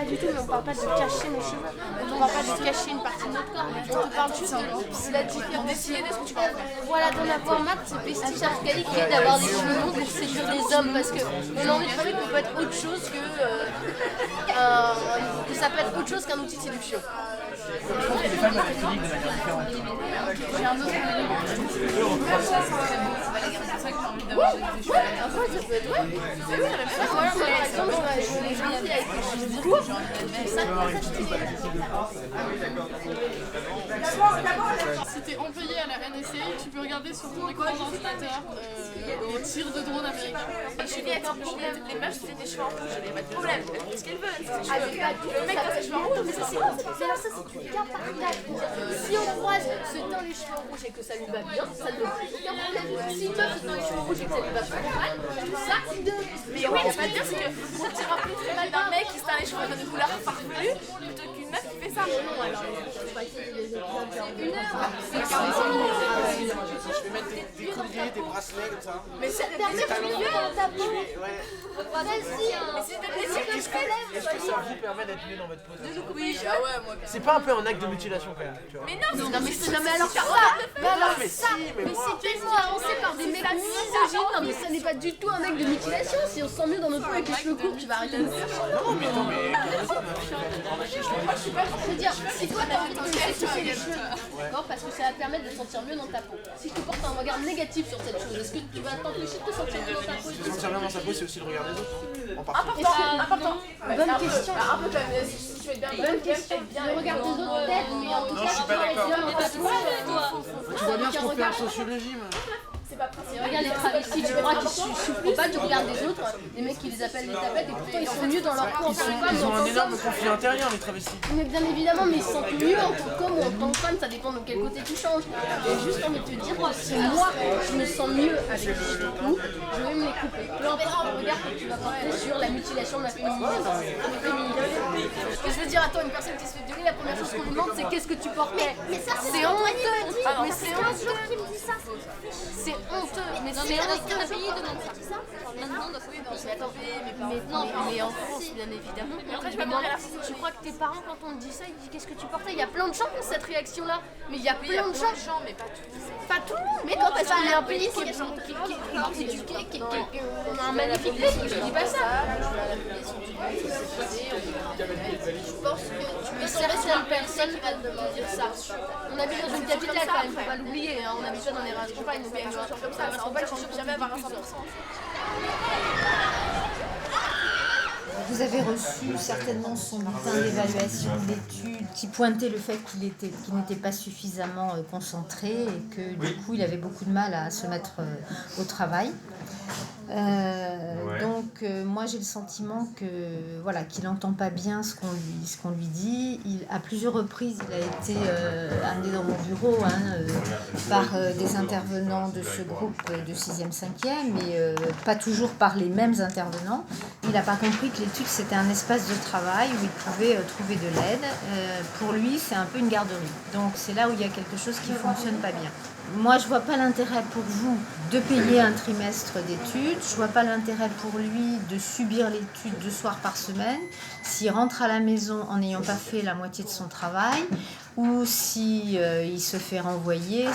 [SPEAKER 7] du tout, mais on parle pas de cacher nos cheveux. On parle pas de cacher une partie de notre corps. On te parle juste de la différence. Décider de ce que tu veux. Voilà, dans la voie mat, c'est vestige archaïque qui est d'avoir des cheveux longs pour séduire des hommes parce qu'on a envie de prouver qu'on peut être autre chose que ça peut être autre chose qu'un outil de séduction.
[SPEAKER 3] Je pense que les femmes peuvent être uniques de manière différente.
[SPEAKER 7] J'ai un autre
[SPEAKER 16] Si t'es employé à la NSA, tu peux regarder sur ton écran d'ordinateur au tir de drone américain.
[SPEAKER 15] Julie, attends, les meufs c'est des cheveux en rouge, il n'y a pas de problème. Ce qu'elles veulent, c'est des cheveux. Le mec a ses cheveux en rouge, mais ça c'est quoi?
[SPEAKER 7] C'est du cas par cas. Si on croise se teint les cheveux rouges et que ça lui va bien, ça ne pose aucun problème. Si une meuf se teint les cheveux rouges et que ça lui va pas mal, ça de.
[SPEAKER 15] Mais oui, ce que je veux dire, c'est que ça tira plus très mal d'un mec qui se teint les cheveux d'une couleur farfelue plutôt qu'une meuf qui fait ça.
[SPEAKER 7] Non, alors, faut pas essayer de les une heure.
[SPEAKER 3] Je vais mettre des colliers, des bracelets comme ça.
[SPEAKER 7] Mais ça permet de mieux dans ta peau. Vas-y,
[SPEAKER 15] mais c'est de plaisir que je fais.
[SPEAKER 3] Est-ce que ça vous permet d'être mieux dans votre pose?
[SPEAKER 15] Oui, ah ouais, moi.
[SPEAKER 3] C'est pas un peu un acte de mutilation quand même, tu vois?
[SPEAKER 15] Mais non,
[SPEAKER 7] mais c'est jamais alors ça. Mais alors ça, mais c'est tellement avancé par des mecs misogynes. Non mais ça n'est pas du tout un acte de mutilation. Si on se sent mieux dans nos peaux avec les cheveux courts, tu vas arrêter de nous faire chier.
[SPEAKER 3] Non mais attends, mais...
[SPEAKER 7] Je veux dire, si toi t'as envie de te laisser les cheveux, d'accord, parce que ça va te permettre de te sentir mieux dans ta peau. Si tu portes un regard négatif sur cette chose, est-ce que tu vas t'empêcher de te sentir mieux dans ta peau?
[SPEAKER 3] Se sentir bien dans sa peau, c'est aussi le regard des autres. En partie.
[SPEAKER 15] Important.
[SPEAKER 7] Bonne question.
[SPEAKER 15] Un peu quand même, si tu veux être bien.
[SPEAKER 7] Bonne question. Le regard des autres peut-être, mais en tout cas,
[SPEAKER 3] je suis pas d'accord. Tu vois bien ce qu'on fait en sociologie, moi.
[SPEAKER 15] C'est pas possible.
[SPEAKER 7] Regarde les travestis, tu crois qu'ils souffrent pas du regard des autres, les mecs qui les appellent les tapettes et pourtant ils sont mieux dans leur peau en tant que femme.
[SPEAKER 3] Ils ont un énorme conflit intérieur, les travestis.
[SPEAKER 7] Mais bien évidemment, mais ils se sentent mieux en tant qu'homme ou en tant que femme, ça dépend de quel côté tu changes. J'ai juste envie de te dire que si moi je me sens mieux avec les cheveux courts, je vais me les couper. Peu importe le regard que tu vas porter sur la mutilation de la féminité. Ce que je veux dire, attends, une personne qui se fait violer, la première chose qu'on lui demande c'est qu'est-ce que tu portais. Mais ça c'est honteux. Mais c'est honteux. C'est honteux. Mais c'est honteux. Mais en France, bien évidemment.
[SPEAKER 15] Après, je vais mourir à la fin.
[SPEAKER 7] Tu crois que tes parents, quand on te dit ça, ils disent qu'est-ce que tu portais? Il y a plein de gens qui ont cette réaction-là. Mais il y a plein de gens.
[SPEAKER 15] Mais pas tout.
[SPEAKER 7] Pas tout le monde. Mais non, parce qu'on est un pays qui est éduqué, on a un magnifique pays. Je dis pas ça. Je pense que certaines personnes veulent te dire ça. On habite dans une capitale quand même, faut pas l'oublier. On habite pas dans les races campagnes, donc il y a
[SPEAKER 16] toujours comme ça, on va jamais avoir un 100%.
[SPEAKER 17] Vous avez reçu certainement son bulletin d'évaluation d'études qui pointait le fait qu'il n'était pas suffisamment concentré et que du coup il avait beaucoup de mal à se mettre au travail. Donc moi j'ai le sentiment que voilà qu'il n'entend pas bien ce qu'on lui dit. À plusieurs reprises il a été amené dans mon bureau par des intervenants de ce groupe de 6e, 5e, mais pas toujours par les mêmes intervenants. Il n'a pas compris que l'étude c'était un espace de travail où il pouvait trouver de l'aide. Pour lui c'est un peu une garderie. Donc c'est là où il y a quelque chose qui ne fonctionne pas bien. Moi, je ne vois pas l'intérêt pour vous de payer un trimestre d'études. Je ne vois pas l'intérêt pour lui de subir l'étude 2 soirs par semaine. S'il rentre à la maison en n'ayant pas fait la moitié de son travail, ou si il se fait renvoyer.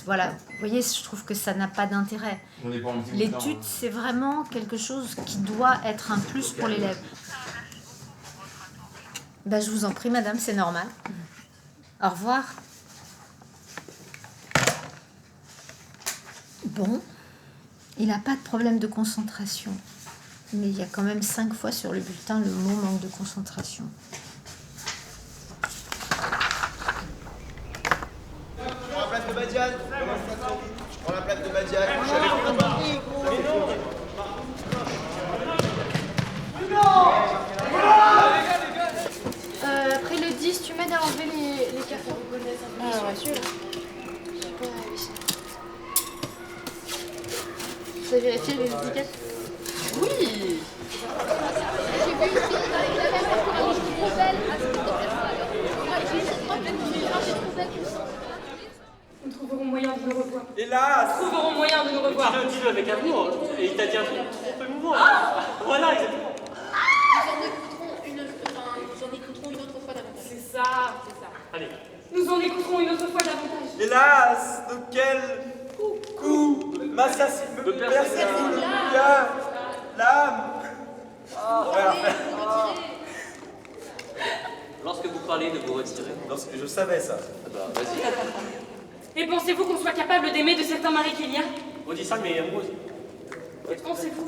[SPEAKER 17] Voilà. Vous voyez, je trouve que ça n'a pas d'intérêt. L'étude, c'est vraiment quelque chose qui doit être un plus pour l'élève. Ben, je vous en prie, madame, c'est normal. Au revoir. Bon, il n'a pas de problème de concentration, mais il y a quand même 5 fois sur le bulletin le mot manque de concentration.
[SPEAKER 1] Je prends la place de Badiane. Je prends la place de Badiane.
[SPEAKER 4] Après le 10, tu m'aides à enlever les cafés. Ah ouais, sûr. Vous avez vérifié les étiquettes? Oui. J'ai vu une fille avec la même poubelle à cette
[SPEAKER 18] Nous trouverons moyen de nous revoir.
[SPEAKER 19] Hélas!
[SPEAKER 18] Nous trouverons moyen de nous revoir.
[SPEAKER 19] Dis-le avec amour, et il t'a dit un truc trop émouvant. Voilà, exactement.
[SPEAKER 18] Nous en écouterons une autre fois davantage. C'est ça.
[SPEAKER 19] Allez.
[SPEAKER 18] Nous en écouterons une autre fois davantage.
[SPEAKER 19] Hélas, de quel coup m'assassine, me persécute l'âme.
[SPEAKER 20] Lorsque vous parlez de vous retirer.
[SPEAKER 19] Lorsque je savais ça.
[SPEAKER 20] Vas-y.
[SPEAKER 18] Et pensez-vous qu'on soit capable d'aimer de certains maris qu'il y a?
[SPEAKER 19] On dit ça, mais moi aussi.
[SPEAKER 18] Et pensez-vous?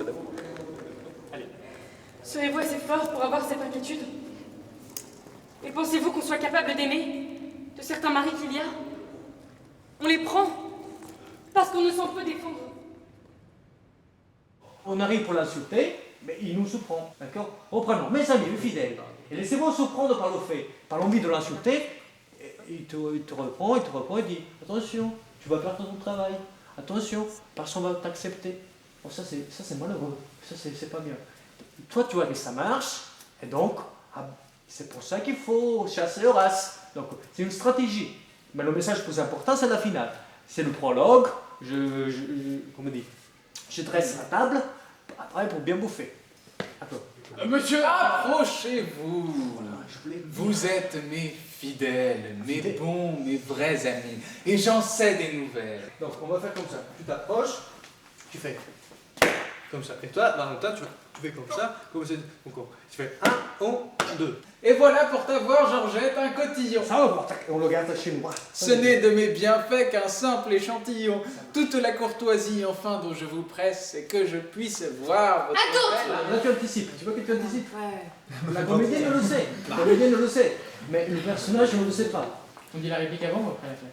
[SPEAKER 18] Serez-vous assez fort pour avoir cette inquiétude? Et pensez-vous qu'on soit capable d'aimer de certains maris qu'il y a? On les prend parce qu'on ne s'en peut défendre.
[SPEAKER 21] On arrive pour l'insulter, mais il nous surprend, d'accord? Reprenons, mes amis fidèles, et laissez-vous surprendre par le fait, par l'envie de l'insulter, il te reprend, il dit attention, tu vas perdre ton travail, attention, parce qu'on va t'accepter. Bon, ça c'est malheureux, ça c'est pas bien. Toi tu vois que ça marche, et donc c'est pour ça qu'il faut chasser Horace. Donc c'est une stratégie. Mais le message le plus important c'est la finale. C'est le prologue, je dresse la table, après pour bien bouffer.
[SPEAKER 10] Monsieur, approchez-vous. Vous êtes mes fidèles, mes bons, mes vrais amis. Et j'en sais des nouvelles.
[SPEAKER 21] Donc on va faire comme ça. Tu t'approches, tu fais comme ça. Et toi, Valentin, tu fais comme ça, encore. Tu fais 1, 2.
[SPEAKER 10] Et voilà pour t'avoir, Georgette, un cotillon.
[SPEAKER 21] Ça va, on le garde chez moi.
[SPEAKER 10] Ce n'est de mes bienfaits qu'un simple échantillon. Toute la courtoisie, enfin, dont je vous presse, c'est que je puisse voir votre belle...
[SPEAKER 21] Là, tu anticipes. Tu vois que tu anticipes? Ouais. La comédienne le sait. La comédienne le sait. Mais le personnage ne le sait pas.
[SPEAKER 25] On dit la réplique avant ou après la claque?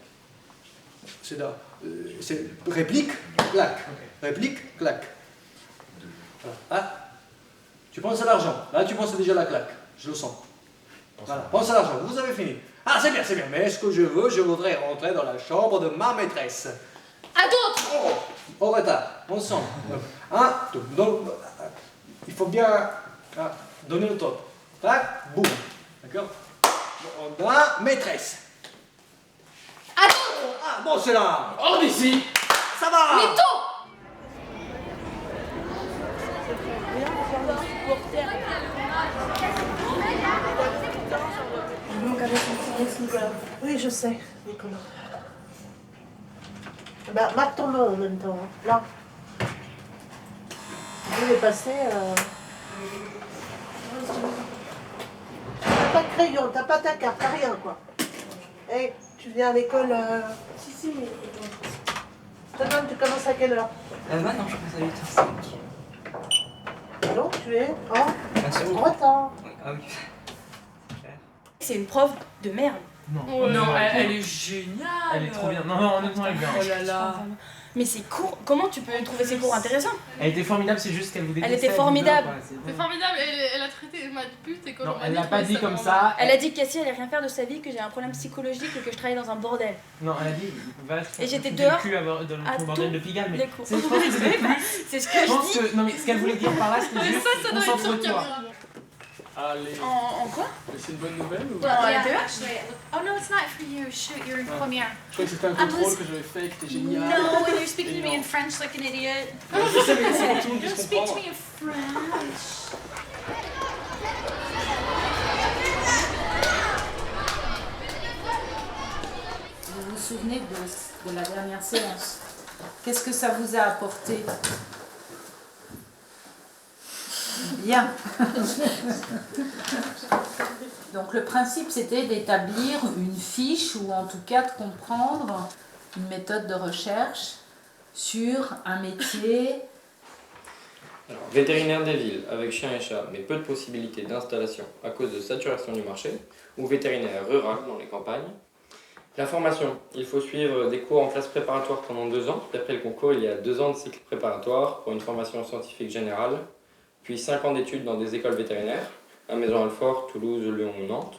[SPEAKER 21] C'est là. C'est réplique, claque. Réplique, claque. Ah, tu penses à l'argent. Là, tu penses déjà à la claque. Je le sens. Voilà, pense à l'argent. Vous avez fini. Ah, c'est bien, c'est bien. Mais ce que je voudrais rentrer dans la chambre de ma maîtresse.
[SPEAKER 18] À d'autres!
[SPEAKER 21] Au retard. Ensemble. Donc, il faut bien donner le ton. Tac, boum. D'accord? On a maîtresse.
[SPEAKER 18] À d'autres!
[SPEAKER 21] Ah, bon, c'est là.
[SPEAKER 10] Hors d'ici!
[SPEAKER 21] Ça va!
[SPEAKER 18] Mais tôt!
[SPEAKER 26] Je manque avec mon petit Nicolas. Oui, je sais, Nicolas. Ben, marque ton nom en même temps. Là. Je vais passer. T'as pas de crayon, t'as pas ta carte, t'as rien quoi. Et tu viens à l'école. Si, mais. Toi, tu commences à quelle heure?
[SPEAKER 20] Maintenant, je commence à 8h05.
[SPEAKER 26] Donc tu es en retard.
[SPEAKER 20] Ah oui.
[SPEAKER 15] C'est une prof de merde.
[SPEAKER 3] Non,
[SPEAKER 15] Non,
[SPEAKER 3] elle est géniale. Elle est trop bien. Non, honnêtement, elle est bien.
[SPEAKER 15] Oh là là. Mais ces cours, comment tu peux trouver ces cours intéressants?
[SPEAKER 3] Elle était formidable, c'est juste qu'elle vous détestait.
[SPEAKER 15] Elle était formidable.
[SPEAKER 16] C'est formidable, elle a traité Emma de pute et quand
[SPEAKER 3] Non,
[SPEAKER 16] on m'a
[SPEAKER 3] elle
[SPEAKER 16] dit
[SPEAKER 3] l'a
[SPEAKER 16] je
[SPEAKER 3] pas
[SPEAKER 16] trouvais
[SPEAKER 3] dit comme
[SPEAKER 16] vraiment
[SPEAKER 3] ça.
[SPEAKER 15] Elle a dit que Cassie allait rien faire de sa vie, que j'ai un problème psychologique et que je travaille dans un bordel.
[SPEAKER 3] Non, elle a dit, va se
[SPEAKER 15] Et j'étais
[SPEAKER 3] foutre
[SPEAKER 15] dehors
[SPEAKER 3] le cul dans le bordel de Pigalle. Mais
[SPEAKER 15] les cours.
[SPEAKER 3] je pense que c'était plus.
[SPEAKER 15] C'est ce que je dis.
[SPEAKER 3] Non, mais ce qu'elle voulait dire par là, c'était
[SPEAKER 16] Mais
[SPEAKER 3] juste
[SPEAKER 16] ça doit être sur
[SPEAKER 3] concentre-toi.
[SPEAKER 16] caméra.
[SPEAKER 3] Allez.
[SPEAKER 15] En quoi?
[SPEAKER 3] C'est une bonne nouvelle ou
[SPEAKER 15] Well,
[SPEAKER 16] Ah,
[SPEAKER 15] yeah,
[SPEAKER 16] actually. Oh no, it's not for you. Shoot, you're in première.
[SPEAKER 3] Je crois que c'était un contrôle que j'avais fait, que c'était génial.
[SPEAKER 16] No, and you're speaking to me in French like an idiot.
[SPEAKER 3] Je sais, mais c'est pour tout le monde
[SPEAKER 16] Don't
[SPEAKER 3] puisse
[SPEAKER 16] speak to
[SPEAKER 3] comprendre.
[SPEAKER 16] me in French.
[SPEAKER 8] Vous vous souvenez de la dernière séance? Qu'est-ce que ça vous a apporté? Bien. Donc le principe c'était d'établir une fiche ou en tout cas de comprendre une méthode de recherche sur un métier.
[SPEAKER 11] Alors, vétérinaire des villes avec chien et chat, mais peu de possibilités d'installation à cause de saturation du marché, ou vétérinaire rural dans les campagnes. La formation, il faut suivre des cours en classe préparatoire pendant 2 ans. D'après le concours, il y a 2 ans de cycle préparatoire pour une formation scientifique générale, puis 5 ans d'études dans des écoles vétérinaires, à Maison-Alfort, Toulouse, Lyon ou Nantes.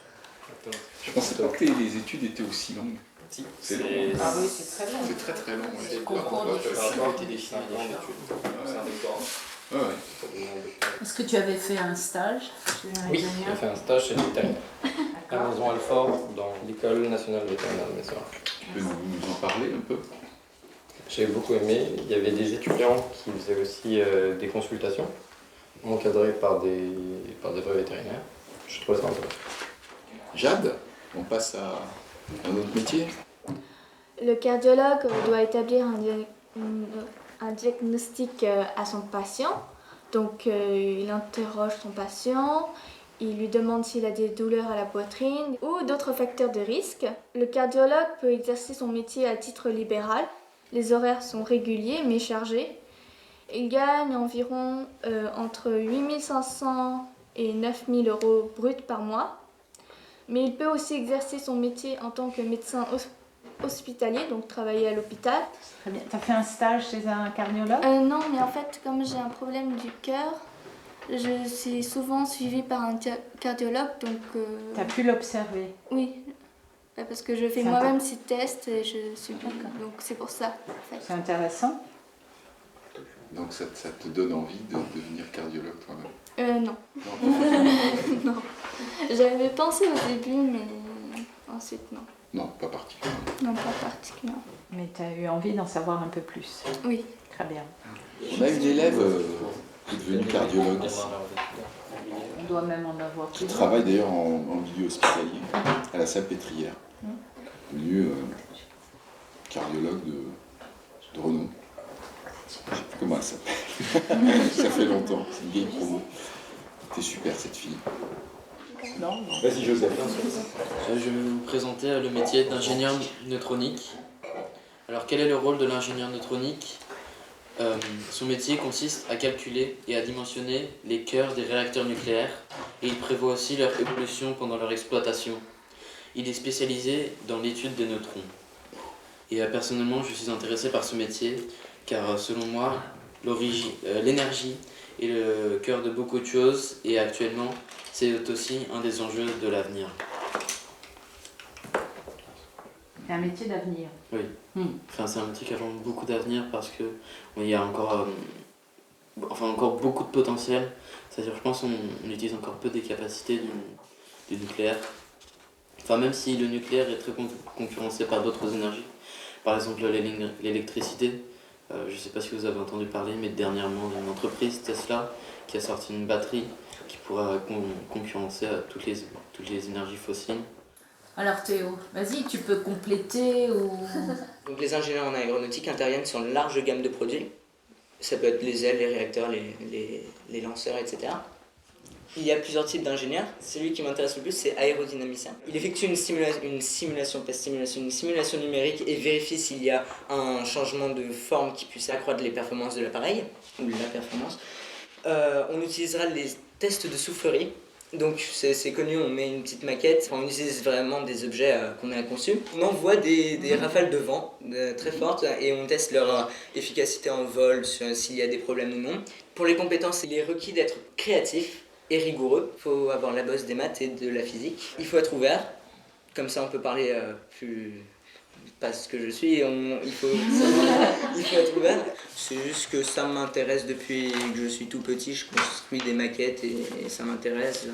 [SPEAKER 13] Je pensais pas que les études étaient aussi longues.
[SPEAKER 11] Si,
[SPEAKER 13] c'est long.
[SPEAKER 8] Ah oui, c'est très long.
[SPEAKER 13] C'est très très long.
[SPEAKER 8] C'est le concours de Est-ce que tu avais fait un stage chez un
[SPEAKER 11] Oui,
[SPEAKER 8] ingénieur?
[SPEAKER 11] j'ai fait un stage chez le vétérinaire. À Maison-Alfort, dans l'école nationale vétérinaire de Maison-Alfort.
[SPEAKER 13] Tu peux nous en parler un peu?
[SPEAKER 11] J'ai beaucoup aimé. Il y avait des étudiants qui faisaient aussi des consultations, encadrées par des vrais vétérinaires. Je trouvais ça intéressant.
[SPEAKER 13] Jade, on passe à un autre métier.
[SPEAKER 22] Le cardiologue doit établir un diagnostic à son patient. Donc il interroge son patient, il lui demande s'il a des douleurs à la poitrine ou d'autres facteurs de risque. Le cardiologue peut exercer son métier à titre libéral. Les horaires sont réguliers mais chargés. Il gagne environ entre 8 500 et 9 000 € bruts par mois. Mais il peut aussi exercer son métier en tant que médecin hospitalier, donc travailler à l'hôpital.
[SPEAKER 8] Très bien. Tu as fait un stage chez un cardiologue?
[SPEAKER 22] Non, mais en fait, comme j'ai un problème du cœur, je suis souvent suivie par un cardiologue, donc...
[SPEAKER 8] Tu as pu l'observer?
[SPEAKER 22] Oui, parce que je fais moi-même ces tests et je suis... Donc c'est pour ça. En fait.
[SPEAKER 8] C'est intéressant.
[SPEAKER 13] Donc ça te donne envie de devenir cardiologue toi-même?
[SPEAKER 22] Non. Non. J'avais pensé au début, mais ensuite non.
[SPEAKER 13] Non, pas particulièrement.
[SPEAKER 22] Non, pas particulièrement.
[SPEAKER 8] Mais tu as eu envie d'en savoir un peu plus?
[SPEAKER 22] Oui.
[SPEAKER 8] Très bien.
[SPEAKER 13] On a une élève qui est devenue cardiologue ici.
[SPEAKER 8] On doit même en avoir
[SPEAKER 13] Qui
[SPEAKER 8] plus.
[SPEAKER 13] travaille d'ailleurs en milieu hospitalier, à la Salpêtrière. Devenue cardiologue de renom. Je sais plus comment elle s'appelle. Ça fait longtemps, c'est une vieille promo. C'était super cette fille.
[SPEAKER 8] Non.
[SPEAKER 13] Vas-y Joseph.
[SPEAKER 20] Je vais vous présenter le métier d'ingénieur neutronique. Alors quel est le rôle de l'ingénieur neutronique? Son métier consiste à calculer et à dimensionner les cœurs des réacteurs nucléaires et il prévoit aussi leur évolution pendant leur exploitation. Il est spécialisé dans l'étude des neutrons. Et personnellement, je suis intéressé par ce métier car selon moi, l'énergie est le cœur de beaucoup de choses et actuellement, c'est aussi un des enjeux de l'avenir.
[SPEAKER 8] C'est un métier d'avenir.
[SPEAKER 20] Oui. Enfin, c'est un métier qui a vraiment beaucoup d'avenir parce que il y a encore, encore beaucoup de potentiel. C'est-à-dire, je pense qu'on utilise encore peu des capacités du nucléaire. Enfin, même si le nucléaire est très concurrencé par d'autres énergies. Par exemple, l'électricité. Je ne sais pas si vous avez entendu parler, mais dernièrement, il y a une entreprise, Tesla, qui a sorti une batterie qui pourra concurrencer toutes les énergies fossiles.
[SPEAKER 8] Alors Théo, vas-y, tu peux compléter ou...
[SPEAKER 23] Donc les ingénieurs en aéronautique interviennent sur une large gamme de produits. Ça peut être les ailes, les réacteurs, les lanceurs, etc. Il y a plusieurs types d'ingénieurs. Celui qui m'intéresse le plus, c'est aérodynamicien. Il effectue une simulation numérique et vérifie s'il y a un changement de forme qui puisse accroître les performances de l'appareil, ou la performance. On utilisera les tests de soufflerie. Donc c'est connu, on met une petite maquette, on utilise vraiment des objets qu'on a conçus. On envoie des rafales de vent très fortes et on teste leur efficacité en vol, s'il y a des problèmes ou non. Pour les compétences, il est requis d'être créatif et rigoureux. Il faut avoir la bosse des maths et de la physique. Il faut être ouvert, comme ça on peut parler plus... pas ce que je suis, il faut être ouvert. C'est juste que ça m'intéresse depuis que je suis tout petit, je construis des maquettes et ça m'intéresse.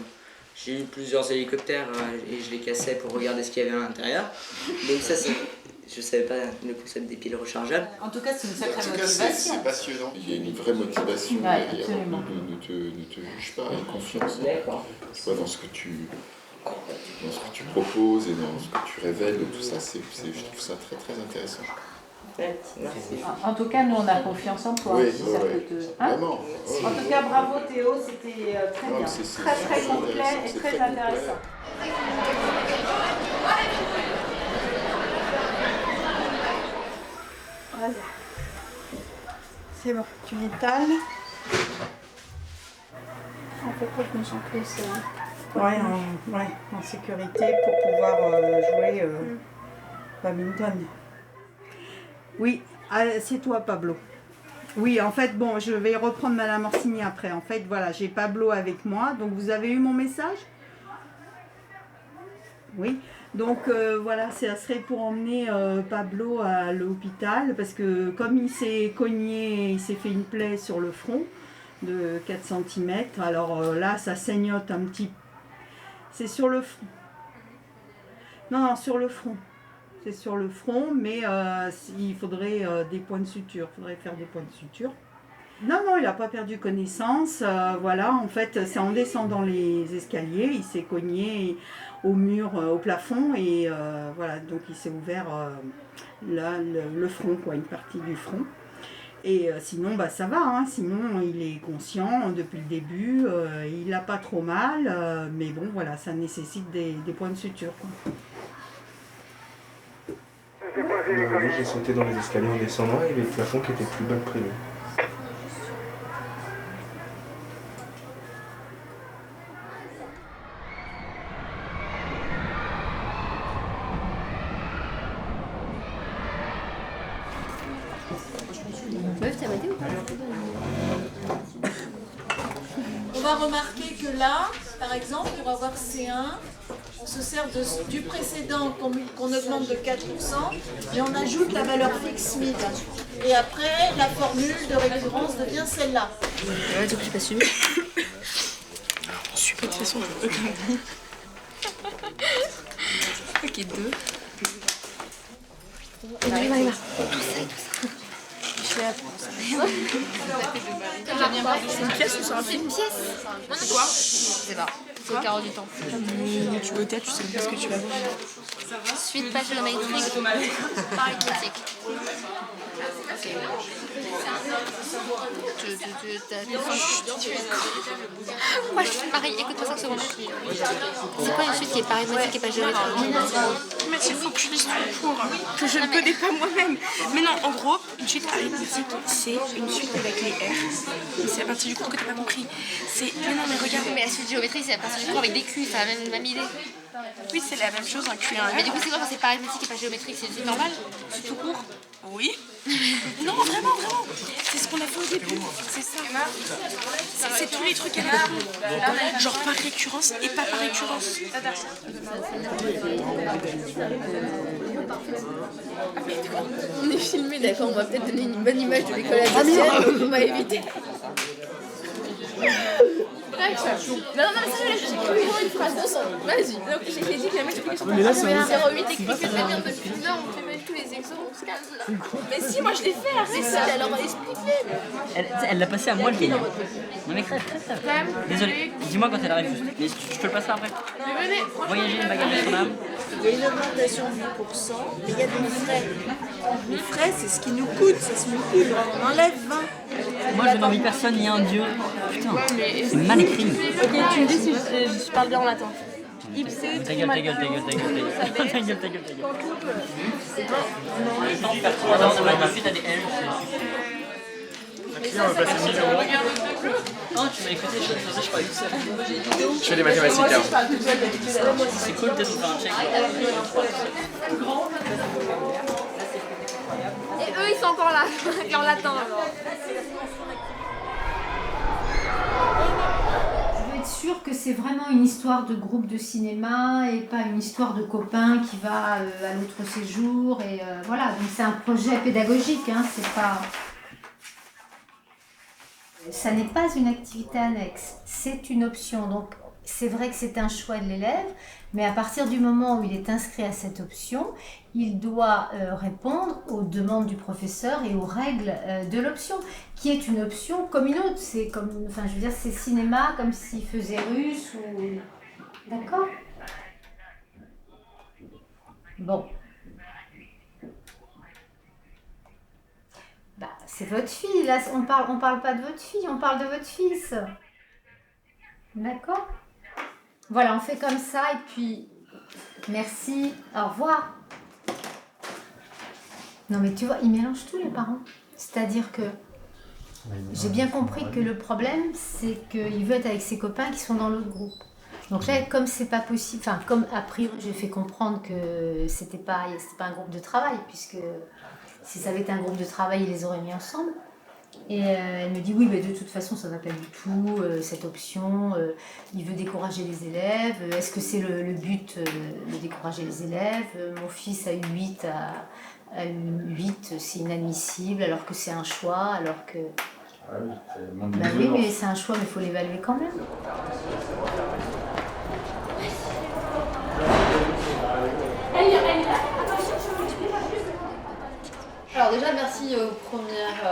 [SPEAKER 23] J'ai eu plusieurs hélicoptères et je les cassais pour regarder ce qu'il y avait à l'intérieur. Donc ça, je savais pas le concept des piles rechargeables.
[SPEAKER 8] En tout cas, c'est une sacrée
[SPEAKER 13] motivation.
[SPEAKER 8] motivation.
[SPEAKER 13] C'est passionnant. Il y a une vraie motivation derrière. Ne te juge pas, aie confiance. Tu vois, dans ce que tu proposes et dans ce que tu révèles, tout ça, je trouve ça très très intéressant.
[SPEAKER 8] En tout cas, nous on a confiance en toi.
[SPEAKER 13] Oui,
[SPEAKER 8] si ça peut te...
[SPEAKER 13] Vraiment.
[SPEAKER 8] En tout cas, bravo Théo, c'était très bien. Très très complet et très intéressant.
[SPEAKER 5] Vas-y. C'est bon, tu m'étales.
[SPEAKER 22] On fait quoi que je me sens plus...
[SPEAKER 5] Ouais, en sécurité pour pouvoir jouer badminton. Oui, c'est toi Pablo. Oui, en fait, bon, je vais reprendre Madame Orsini après. En fait, voilà, j'ai Pablo avec moi. Donc, vous avez eu mon message? Oui. Donc, voilà, ça serait pour emmener Pablo à l'hôpital parce que comme il s'est cogné, il s'est fait une plaie sur le front de 4 cm. Alors là, ça saignote un petit peu. C'est sur le front. Non, sur le front. C'est sur le front, mais il faudrait des points de suture. Il faudrait faire des points de suture. Non, il n'a pas perdu connaissance. Voilà, en fait, c'est en descendant les escaliers, il s'est cogné au mur, au plafond, et voilà, donc il s'est ouvert là, le front, quoi, une partie du front. Et sinon, ça va, hein. Sinon il est conscient depuis le début, il n'a pas trop mal, mais bon, voilà, ça nécessite des points de suture, quoi.
[SPEAKER 6] J'ai sauté dans les escaliers en descendant et le plafond qui était plus bas que prévu.
[SPEAKER 8] On va remarquer que là, par exemple, pour avoir C1, on se sert du précédent qu'on augmente de 4%, mais on ajoute la valeur fixe mid. Et après, la formule de récurrence devient celle-là.
[SPEAKER 7] Ouais, du coup, j'ai pas suivi.
[SPEAKER 15] On suit pas de toute façon. Ok, 2.
[SPEAKER 7] On arrive.
[SPEAKER 15] C'est une pièce ou c'est un film?
[SPEAKER 7] Une pièce.
[SPEAKER 15] C'est quoi?
[SPEAKER 7] Je sais pas. C'est au carreau du temps.
[SPEAKER 15] Tu vas au théâtre, tu sais pas ce que tu vas voir.
[SPEAKER 7] Suite pas géométrique. Arithmétique. Moi je suis pareil, écoute-moi 5 secondes. C'est quoi une suite qui est pas arithmétique et pas géométrique?
[SPEAKER 15] Mais il faut que je lise tout le cours, que je ne connais pas moi-même. Mais non, en gros, une suite arithmétique, c'est une suite avec les R. Mais c'est à partir du cours que t'as pas compris. Mais non, mais regarde.
[SPEAKER 7] Mais la suite géométrique, c'est à partir du cours avec des Q, c'est la même idée.
[SPEAKER 15] Oui, c'est la même chose, un Q et un R.
[SPEAKER 7] Mais du coup, c'est quoi quand c'est pas arithmétique et pas géométrique? C'est une suite normale? C'est tout court?
[SPEAKER 15] Oui. Non, vraiment. C'est ce qu'on a fait au début. C'est ça. C'est tous les trucs à la con. Genre par récurrence et pas par récurrence.
[SPEAKER 7] On est filmé, d'accord, on va peut-être donner une bonne image de l'école alsacienne, donc on va éviter. Non, ça, j'ai cru une phrase de son. Vas-y. Donc, j'ai dit que la multiplication par 0,8 écrit que très bien depuis une heure, on fait même tous les exos, on se calme là. Mais si, moi je l'ai fait, arrête. C'est ça, alors explique-les.
[SPEAKER 9] Elle l'a passé à moi le gagnant. Non mais crève. Désolé, dis-moi quand elle arrive juste. Mais je te le passerai après.
[SPEAKER 7] Mais venez.
[SPEAKER 9] Voyager, bagage de son âme.
[SPEAKER 5] Il y a une augmentation de 8%, mais il y a des frais. Les frais, c'est ce qui nous coûte, ça se multiplie, on enlève 20.
[SPEAKER 9] Moi je n'envie personne ni un dieu.
[SPEAKER 20] putain, c'est mal écrit.
[SPEAKER 15] Ok, tu me dis si je parle bien en latin. Ipse,
[SPEAKER 20] Ta gueule. Attends, on va suite à des L. Non, tu m'as écouté, je parlais tout seul.
[SPEAKER 10] Je fais des mathématiques. Hein.
[SPEAKER 20] C'est cool de faire un check.
[SPEAKER 7] Et eux, ils sont encore là, avec leur latin.
[SPEAKER 1] Je veux être sûre que c'est vraiment une histoire de groupe de cinéma et pas une histoire de copain qui va à l'autre séjour. Et voilà, donc c'est un projet pédagogique, hein, c'est pas... Ça n'est pas une activité annexe, c'est une option. Donc c'est vrai que c'est un choix de l'élève, mais à partir du moment où il est inscrit à cette option, il doit répondre aux demandes du professeur et aux règles de l'option, qui est une option comme une autre. C'est comme, enfin je veux dire, c'est cinéma comme s'il faisait russe ou... D'accord ? Bon. Bah, c'est votre fille, là, on parle pas de votre fille, on parle de votre fils. D'accord ? Voilà, on fait comme ça, et puis, merci, au revoir. Non mais tu vois, ils mélangent tout les parents. C'est-à-dire que, j'ai bien compris que le problème, c'est qu'il veut être avec ses copains qui sont dans l'autre groupe. Donc là, comme c'est pas possible, enfin, comme a priori, j'ai fait comprendre que c'était pas un groupe de travail, puisque... Si ça avait été un groupe de travail, ils les auraient mis ensemble. Et elle me dit oui, mais de toute façon, ça ne va pas du tout, cette option. Il veut décourager les élèves. Est-ce que c'est le but de décourager les élèves ? Mon fils a eu 8 à 8, c'est inadmissible, alors que c'est un choix, alors que...
[SPEAKER 13] Ah oui,
[SPEAKER 1] bah oui, mais c'est un choix, mais il faut l'évaluer quand même.
[SPEAKER 2] Alors déjà, merci aux premières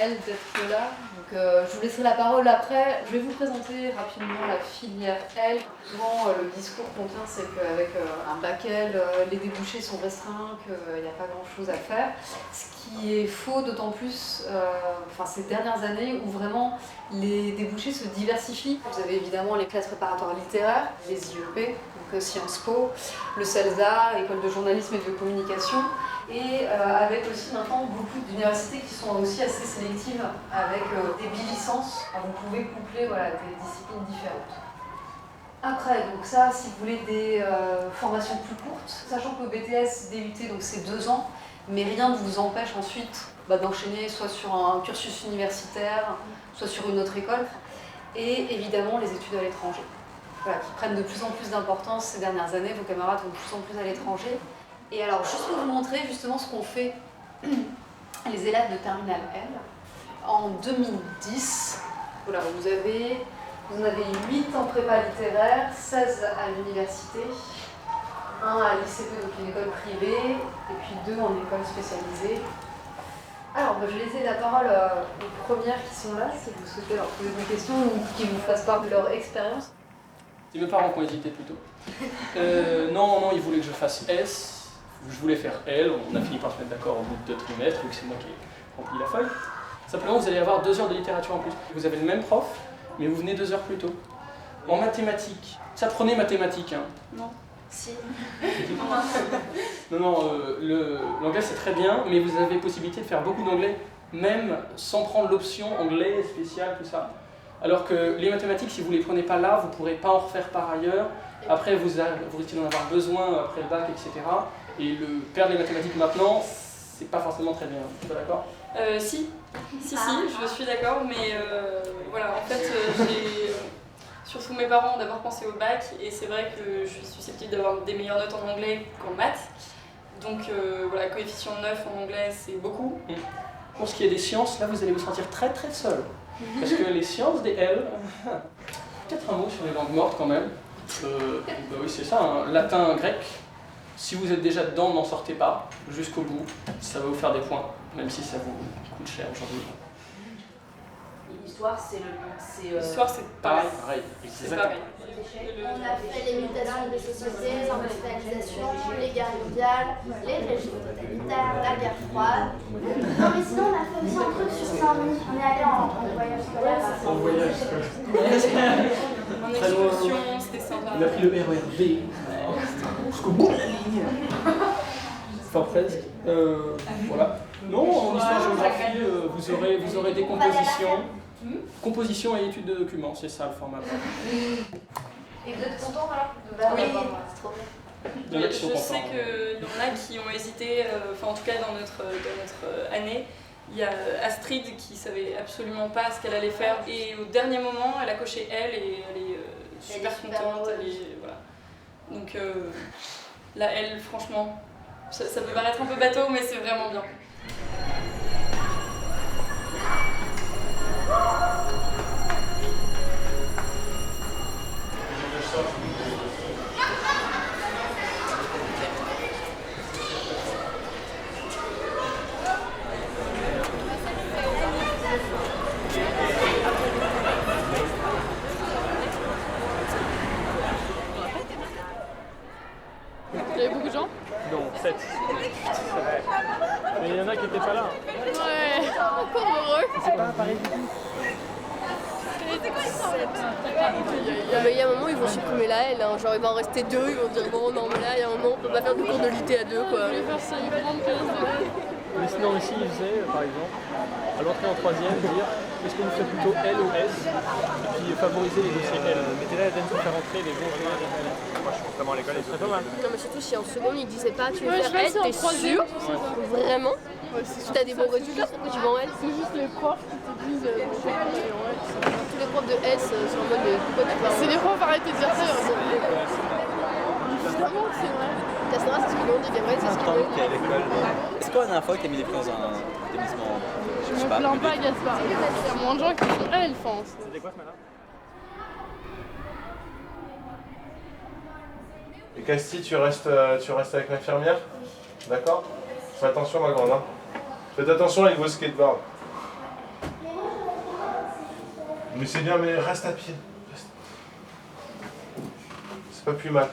[SPEAKER 2] L d'être là. Donc, je vous laisserai la parole après. Je vais vous présenter rapidement la filière L. Souvent, le discours qu'on tient, c'est qu'avec un bac L, les débouchés sont restreints, qu'il n'y a pas grand-chose à faire. Ce qui est faux, d'autant plus ces dernières années où vraiment les débouchés se diversifient. Vous avez évidemment les classes préparatoires littéraires, les IEP, donc Sciences Po, le CELSA, École de journalisme et de communication. Et avec aussi maintenant beaucoup d'universités qui sont aussi assez sélectives avec des bilicences. Vous pouvez coupler des disciplines différentes. Après, donc ça, si vous voulez des formations plus courtes, sachant que le BTS DUT, donc c'est 2 ans, mais rien ne vous empêche ensuite d'enchaîner soit sur un cursus universitaire, soit sur une autre école, et évidemment les études à l'étranger. Voilà, qui prennent de plus en plus d'importance ces dernières années, vos camarades vont de plus en plus à l'étranger. Et alors, juste pour vous montrer justement ce qu'ont fait les élèves de Terminale L, en 2010, voilà, vous en avez 8 en prépa littéraire, 16 à l'université, 1 à l'ICP, donc une école privée, et puis 2 en école spécialisée. Alors, je vais laisser la parole aux premières qui sont là, si vous souhaitez leur poser des questions ou qu'ils vous fassent part de leur expérience.
[SPEAKER 3] C'est mes parents qui ont hésité plutôt. Non, ils voulaient que je fasse S. Je voulais faire L, on a fini par se mettre d'accord au bout de 2 trimestres, vu que c'est moi qui ai rempli la feuille. Simplement, vous allez avoir 2 heures de littérature en plus. Vous avez le même prof, mais vous venez 2 heures plus tôt. En mathématiques, ça prenait mathématiques, hein.
[SPEAKER 2] Non. Si.
[SPEAKER 3] Non, l'anglais c'est très bien, mais vous avez possibilité de faire beaucoup d'anglais, même sans prendre l'option anglais spécial, tout ça. Alors que les mathématiques, si vous ne les prenez pas là, vous ne pourrez pas en refaire par ailleurs. Après, vous risquez d'en avoir besoin après le bac, etc. Et perdre les mathématiques maintenant, c'est pas forcément très bien. Tu es d'accord ?
[SPEAKER 18] Si, je suis d'accord, mais voilà, en fait, surtout mes parents ont d'abord pensé au bac, et c'est vrai que je suis susceptible d'avoir des meilleures notes en anglais qu'en maths. Donc voilà, coefficient 9 en anglais, c'est beaucoup.
[SPEAKER 3] Pour ce qui est des sciences, là, vous allez vous sentir très très seul. Parce que les sciences des L, peut-être un mot sur les langues mortes quand même. Oui, c'est ça, hein. Latin, grec. Si vous êtes déjà dedans, n'en sortez pas jusqu'au bout. Ça va vous faire des points, même si ça vous coûte cher aujourd'hui.
[SPEAKER 7] L'histoire, c'est
[SPEAKER 18] L'histoire, c'est pareil.
[SPEAKER 3] C'est
[SPEAKER 18] pareil.
[SPEAKER 22] On a fait les mutations des sociétés, l'industrialisation, les guerres mondiales, les régimes totalitaires, la guerre froide. Non mais sinon on a fait aussi un truc sur Saint-Denis. On est allé en voyage scolaire.
[SPEAKER 3] En voyage scolaire.
[SPEAKER 18] En excursion, c'était sympa.
[SPEAKER 3] On a pris le RERB jusqu'au bout de la ligne. Enfin presque. Voilà. Non, en histoire-géographie, vous aurez des compositions. Composition et étude de documents, c'est ça le format.
[SPEAKER 22] Et vous êtes content alors?
[SPEAKER 18] Oui,
[SPEAKER 22] c'est trop bien.
[SPEAKER 3] Il y en a qui sont
[SPEAKER 18] je
[SPEAKER 3] contents.
[SPEAKER 18] sais qu'il y en a qui ont hésité, enfin en tout cas dans notre année, il y a Astrid qui savait absolument pas ce qu'elle allait faire et au dernier moment elle a coché elle et elle est super contente. Voilà. Donc là elle franchement, ça peut paraître un peu bateau mais c'est vraiment bien.
[SPEAKER 16] Il y avait beaucoup de gens?
[SPEAKER 3] Non, 7. Mais il y en a qui n'étaient pas là.
[SPEAKER 16] Ouais, encore heureux.
[SPEAKER 3] C'est pas pareil du tout.
[SPEAKER 7] Il y a un moment, ils vont supprimer la L, hein. Genre il va en rester 2, ils vont dire bon non mais là il y a un moment on peut pas faire du cours de l'IT à 2 quoi.
[SPEAKER 16] Je vais faire ça une grande classe de L.
[SPEAKER 3] Mais sinon ici, ils faisaient, par exemple, à l'entrée en 3e, dire est-ce que vous faites plutôt L ou S, et puis favoriser les dossiers L. Mettez-là la pour faire entrer les bons joueurs L. Moi je suis vraiment à l'école, ce serait pas mal.
[SPEAKER 7] Non mais surtout si en seconde ils disaient pas tu veux
[SPEAKER 16] Ouais,
[SPEAKER 7] faire L, t'es sûr? Vraiment?
[SPEAKER 16] Ouais,
[SPEAKER 7] T'as des bons résultats, pourquoi tu vas en L?
[SPEAKER 16] C'est juste les profs qui te disent pourquoi tu vas en L.
[SPEAKER 7] Tous les profs de S sont en mode pourquoi tu vas en L?
[SPEAKER 16] C'est les profs, arrêtez de dire ça. Évidemment que c'est vrai.
[SPEAKER 7] Cassandra, c'est ce qu'ils ont dit, Gabriel, c'est ce qu'ils ont dit.
[SPEAKER 4] À l'école. C'est quoi la dernière fois que t'as mis les pieds dans un établissement?
[SPEAKER 16] Je me plains pas, Gaspard. Il y a moins de gens qui font L, je pense.
[SPEAKER 3] C'était quoi ce matin?
[SPEAKER 6] Et Casti, tu restes avec l'infirmière? D'accord? Fais attention ma grande, hein. Faites attention avec vos skateboards. Mais c'est bien, mais reste à pied. C'est pas plus mal.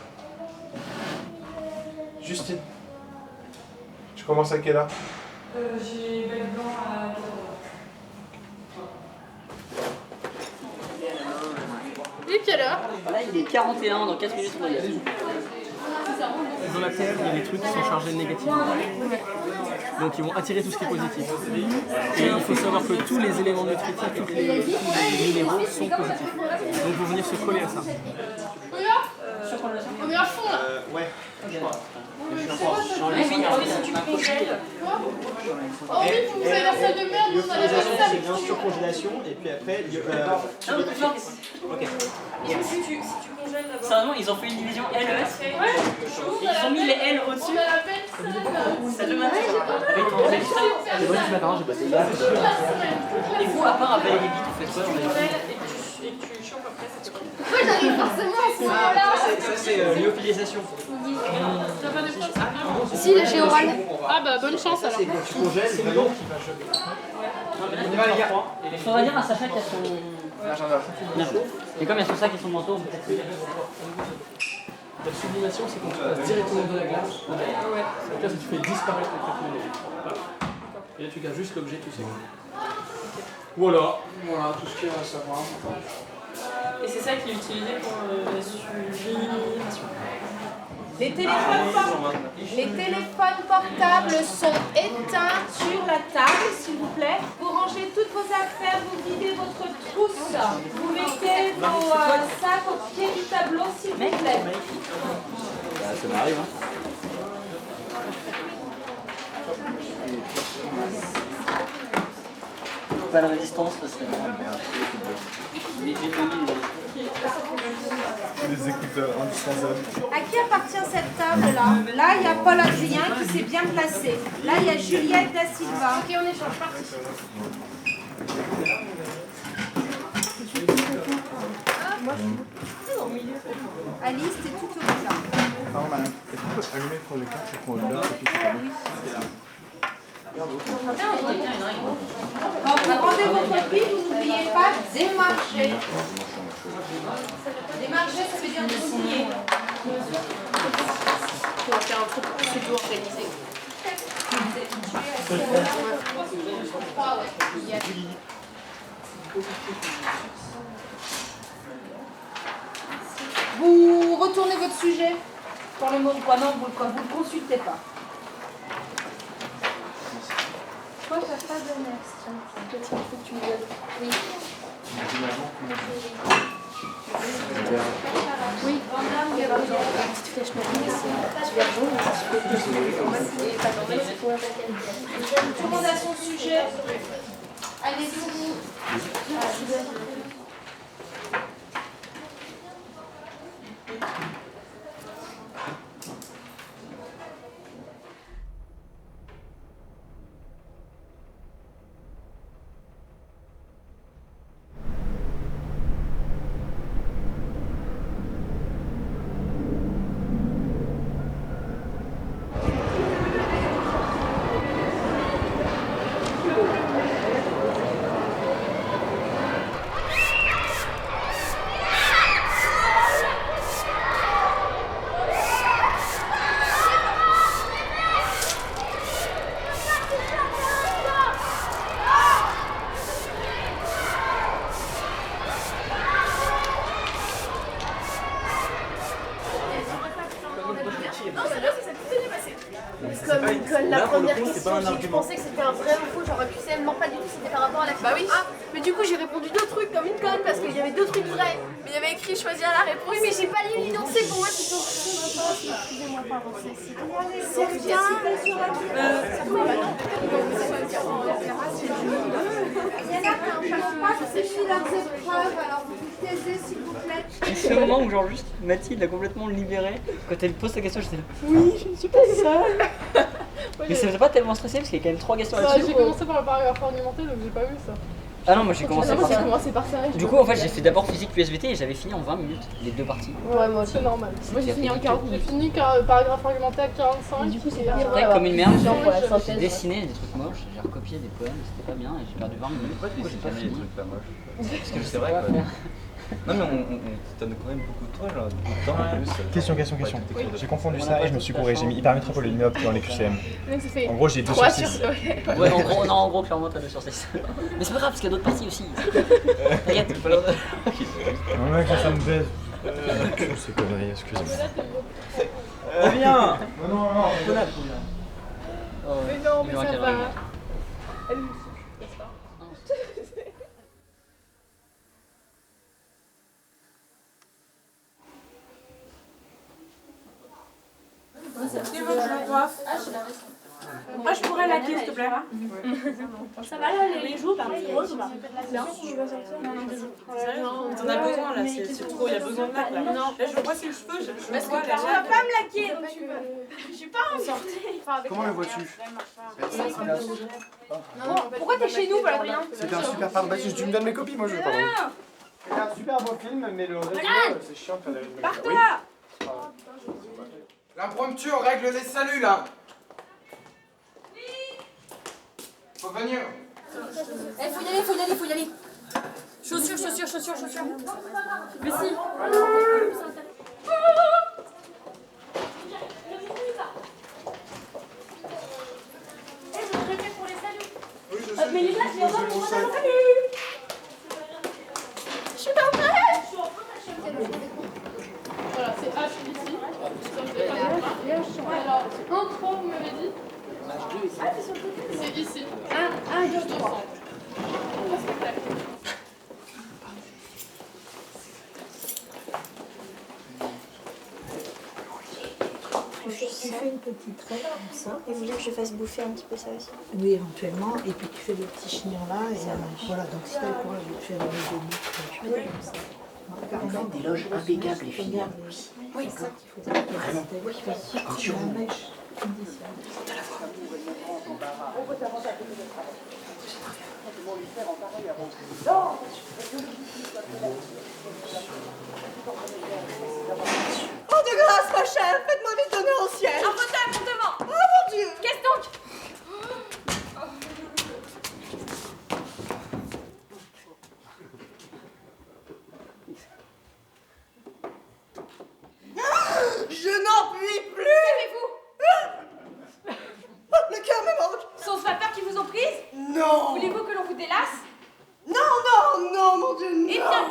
[SPEAKER 6] Justine, tu commences à quelle heure?
[SPEAKER 18] J'ai bac blanc à 14h.
[SPEAKER 16] Il est quelle heure?
[SPEAKER 9] Là, il est 41, dans 4 minutes on va y aller.
[SPEAKER 3] Dans la Terre, il y a des trucs qui sont chargés négativement. Donc ils vont attirer tout ce qui est positif. Et il faut savoir que tous les éléments nutritifs, tous les minéraux sont positifs. Donc ils vont venir se coller à ça.
[SPEAKER 16] On est à fond là.
[SPEAKER 3] Ouais, je crois.
[SPEAKER 18] Si tu congèles.
[SPEAKER 16] Oh oui, vous avez la salle de merde, nous on a la salle.
[SPEAKER 4] C'est bien sur congélation et puis après.
[SPEAKER 9] Ok.
[SPEAKER 18] Si tu congèles d'abord.
[SPEAKER 9] Sérieusement, ils ont fait une division LES. Ils ont mis les L au-dessus.
[SPEAKER 16] On a la peine
[SPEAKER 9] Ça le matin. C'est bon ce matin, j'ai bossé là. Et vous, à part appeler les bits, vous faites quoi dans les
[SPEAKER 18] Et tu chopes après, c'est tout.
[SPEAKER 22] Pourquoi j'arrive forcément à ce moment-là?
[SPEAKER 4] Ça c'est lyophilisation.
[SPEAKER 16] T'as pas des preuves, ça vient.
[SPEAKER 22] Si, le géoral.
[SPEAKER 16] Ah bah bonne chance alors.
[SPEAKER 4] C'est quand tu congèles, c'est vraiment.
[SPEAKER 9] On y va les gars. Il faudra dire à Sacha qu'il y a son...
[SPEAKER 4] L'agenda.
[SPEAKER 9] Et comme il y a son sac et son manteau, peut-être...
[SPEAKER 3] La sublimation, c'est quand tu passes directement de la glace. C'est-à-dire que tu fais disparaître les traitements légers. Voilà. Et là, tu gardes juste l'objet, tu sais. Voilà, tout ce qu'il y a à savoir.
[SPEAKER 18] Et c'est ça qui est utilisé pour la sublimation.
[SPEAKER 8] Les téléphones portables sont éteints sur la table, s'il vous plaît. Vous rangez toutes vos affaires, vous videz votre trousse. Vous mettez vos sacs au pied du tableau, s'il vous plaît.
[SPEAKER 4] Ça m'arrive, hein.
[SPEAKER 9] Pas de résistance, ça serait bon.
[SPEAKER 6] Les écouteurs indispensables.
[SPEAKER 8] À qui appartient cette table-là? Là, il y a Paul Adrien qui s'est bien placé. Là, il y a Juliette Da Silva. Ok, on échange, parti. Alice, t'es tout au bout là.
[SPEAKER 6] Pardon madame, est-ce qu'on peut allumer le projecteur pour qu'on le bloque et puis c'est pas bon?
[SPEAKER 8] Quand vous rendez votre prix, vous n'oubliez
[SPEAKER 1] N'oubliez pas démarcher. Démarcher, ça veut dire signer.
[SPEAKER 7] On va faire un truc plus organisé.
[SPEAKER 1] Vous retournez votre sujet pour le mot quoi non, vous le consultez pas.
[SPEAKER 22] Moi, je n'ai pas de next. Oui.
[SPEAKER 7] Oui, il y a une petite flèche
[SPEAKER 1] Tout le monde a son sujet. Allez-y.
[SPEAKER 7] Comme la première question, je pensais que c'était un vrai ou faux, j'aurais pu seulement pas du tout, c'était par rapport à la question. Bah oui. Ah, mais du coup j'ai répondu deux trucs comme une conne parce qu'il y avait deux trucs vrais. Mais il y avait écrit choisir la réponse. Oui, mais j'ai pas lu l'identité pour moi, c'est tout. Excusez-moi, pardon, c'est bien. Il y en a qui n'ont pas fini leurs épreuves, alors vous vous taisez s'il vous plaît.
[SPEAKER 9] C'est le moment où genre juste Mathilde a complètement libéré. Quand elle pose sa question, j'étais là, oui, je ne suis pas seule. Mais ça faisait pas tellement stressé parce qu'il y a quand même 3 questions là-dessus.
[SPEAKER 16] J'ai commencé par le paragraphe argumenté donc j'ai pas vu ça.
[SPEAKER 9] Ah non, moi j'ai commencé
[SPEAKER 16] par ça.
[SPEAKER 9] Du coup, en fait, j'ai fait d'abord physique puis SVT et j'avais fini en 20 minutes les deux parties.
[SPEAKER 16] Ouais, moi c'est normal. Moi j'ai fini en 40. J'ai fini paragraphe argumenté à 45. Du coup, c'est
[SPEAKER 9] Après, comme une merde, j'ai dessiné des trucs moches, j'ai recopié des poèmes, c'était pas bien et j'ai perdu 20 minutes.
[SPEAKER 12] Pourquoi tu
[SPEAKER 9] j'ai pas
[SPEAKER 12] jamais
[SPEAKER 9] fini
[SPEAKER 12] des trucs pas moches
[SPEAKER 9] Parce que je
[SPEAKER 12] c'est
[SPEAKER 9] sais
[SPEAKER 12] vrai
[SPEAKER 9] pas
[SPEAKER 12] quoi.
[SPEAKER 9] faire.
[SPEAKER 12] Non mais on donne quand même beaucoup de toi, genre, beaucoup de temps en plus.
[SPEAKER 10] Question. J'ai confondu ça et je me suis gouré. J'ai mis hypermétropole et immeuble dans les QCM. En gros, j'ai 2 sur 6.
[SPEAKER 9] Ouais, en gros, clairement, t'as 2 sur 6. Mais c'est pas grave parce qu'il y a d'autres parties aussi. T'inquiète, pas l'ordre.
[SPEAKER 10] Non, mec, ça me baise. C'est conneries, excusez-moi.
[SPEAKER 9] Reviens.
[SPEAKER 10] Non,
[SPEAKER 16] Mais non, mais ça va.
[SPEAKER 15] Moi, je pourrais laquer, s'il te plaît.
[SPEAKER 7] Ça va là, les joues par rose ou pas?
[SPEAKER 15] Non, je vais sortir. T'en as besoin là, c'est trop, il y a besoin de lac là. Non, là je vois ses cheveux,
[SPEAKER 7] Parce que tu vas pas me laquer, donc je suis pas en sortie.
[SPEAKER 10] Comment le vois-tu?
[SPEAKER 7] Pourquoi t'es chez nous, Valadrien?
[SPEAKER 10] C'était un super pardon. Bah, tu me donnes mes copies, moi je veux pas. C'était un super beau film, mais le résumé, c'est chiant de faire des résumés.
[SPEAKER 15] Partez
[SPEAKER 10] Oui.
[SPEAKER 15] là.
[SPEAKER 10] L'impromptu, on règle les saluts là. Faut venir.
[SPEAKER 7] Faut y aller. Chaussures. Mais si.
[SPEAKER 10] Oui, je sais.
[SPEAKER 7] Mais les glaces, viens voir mon salut. Je suis pas prête.
[SPEAKER 16] Voilà, c'est H ici. Alors, 1, 3, vous m'avez dit? C'est ici. 1, 2, 3.
[SPEAKER 14] Tu fais une petite traîne comme ça.
[SPEAKER 22] Et vous voulez que je fasse bouffer un petit peu ça aussi?
[SPEAKER 14] Oui, éventuellement. Et puis tu fais des petits chignons là. Et voilà, donc si tu as le courage de faire des bouts, tu fais comme ça.
[SPEAKER 9] Par exemple, des loges impeccables et fines.
[SPEAKER 14] Oui, c'est ça qu'il faut. Vraiment. Oui, attention.
[SPEAKER 7] Oh de grâce, ma chère, faites-moi vite donner au ciel. Un fauteuil pour devant. Oh mon Dieu. Qu'est-ce donc?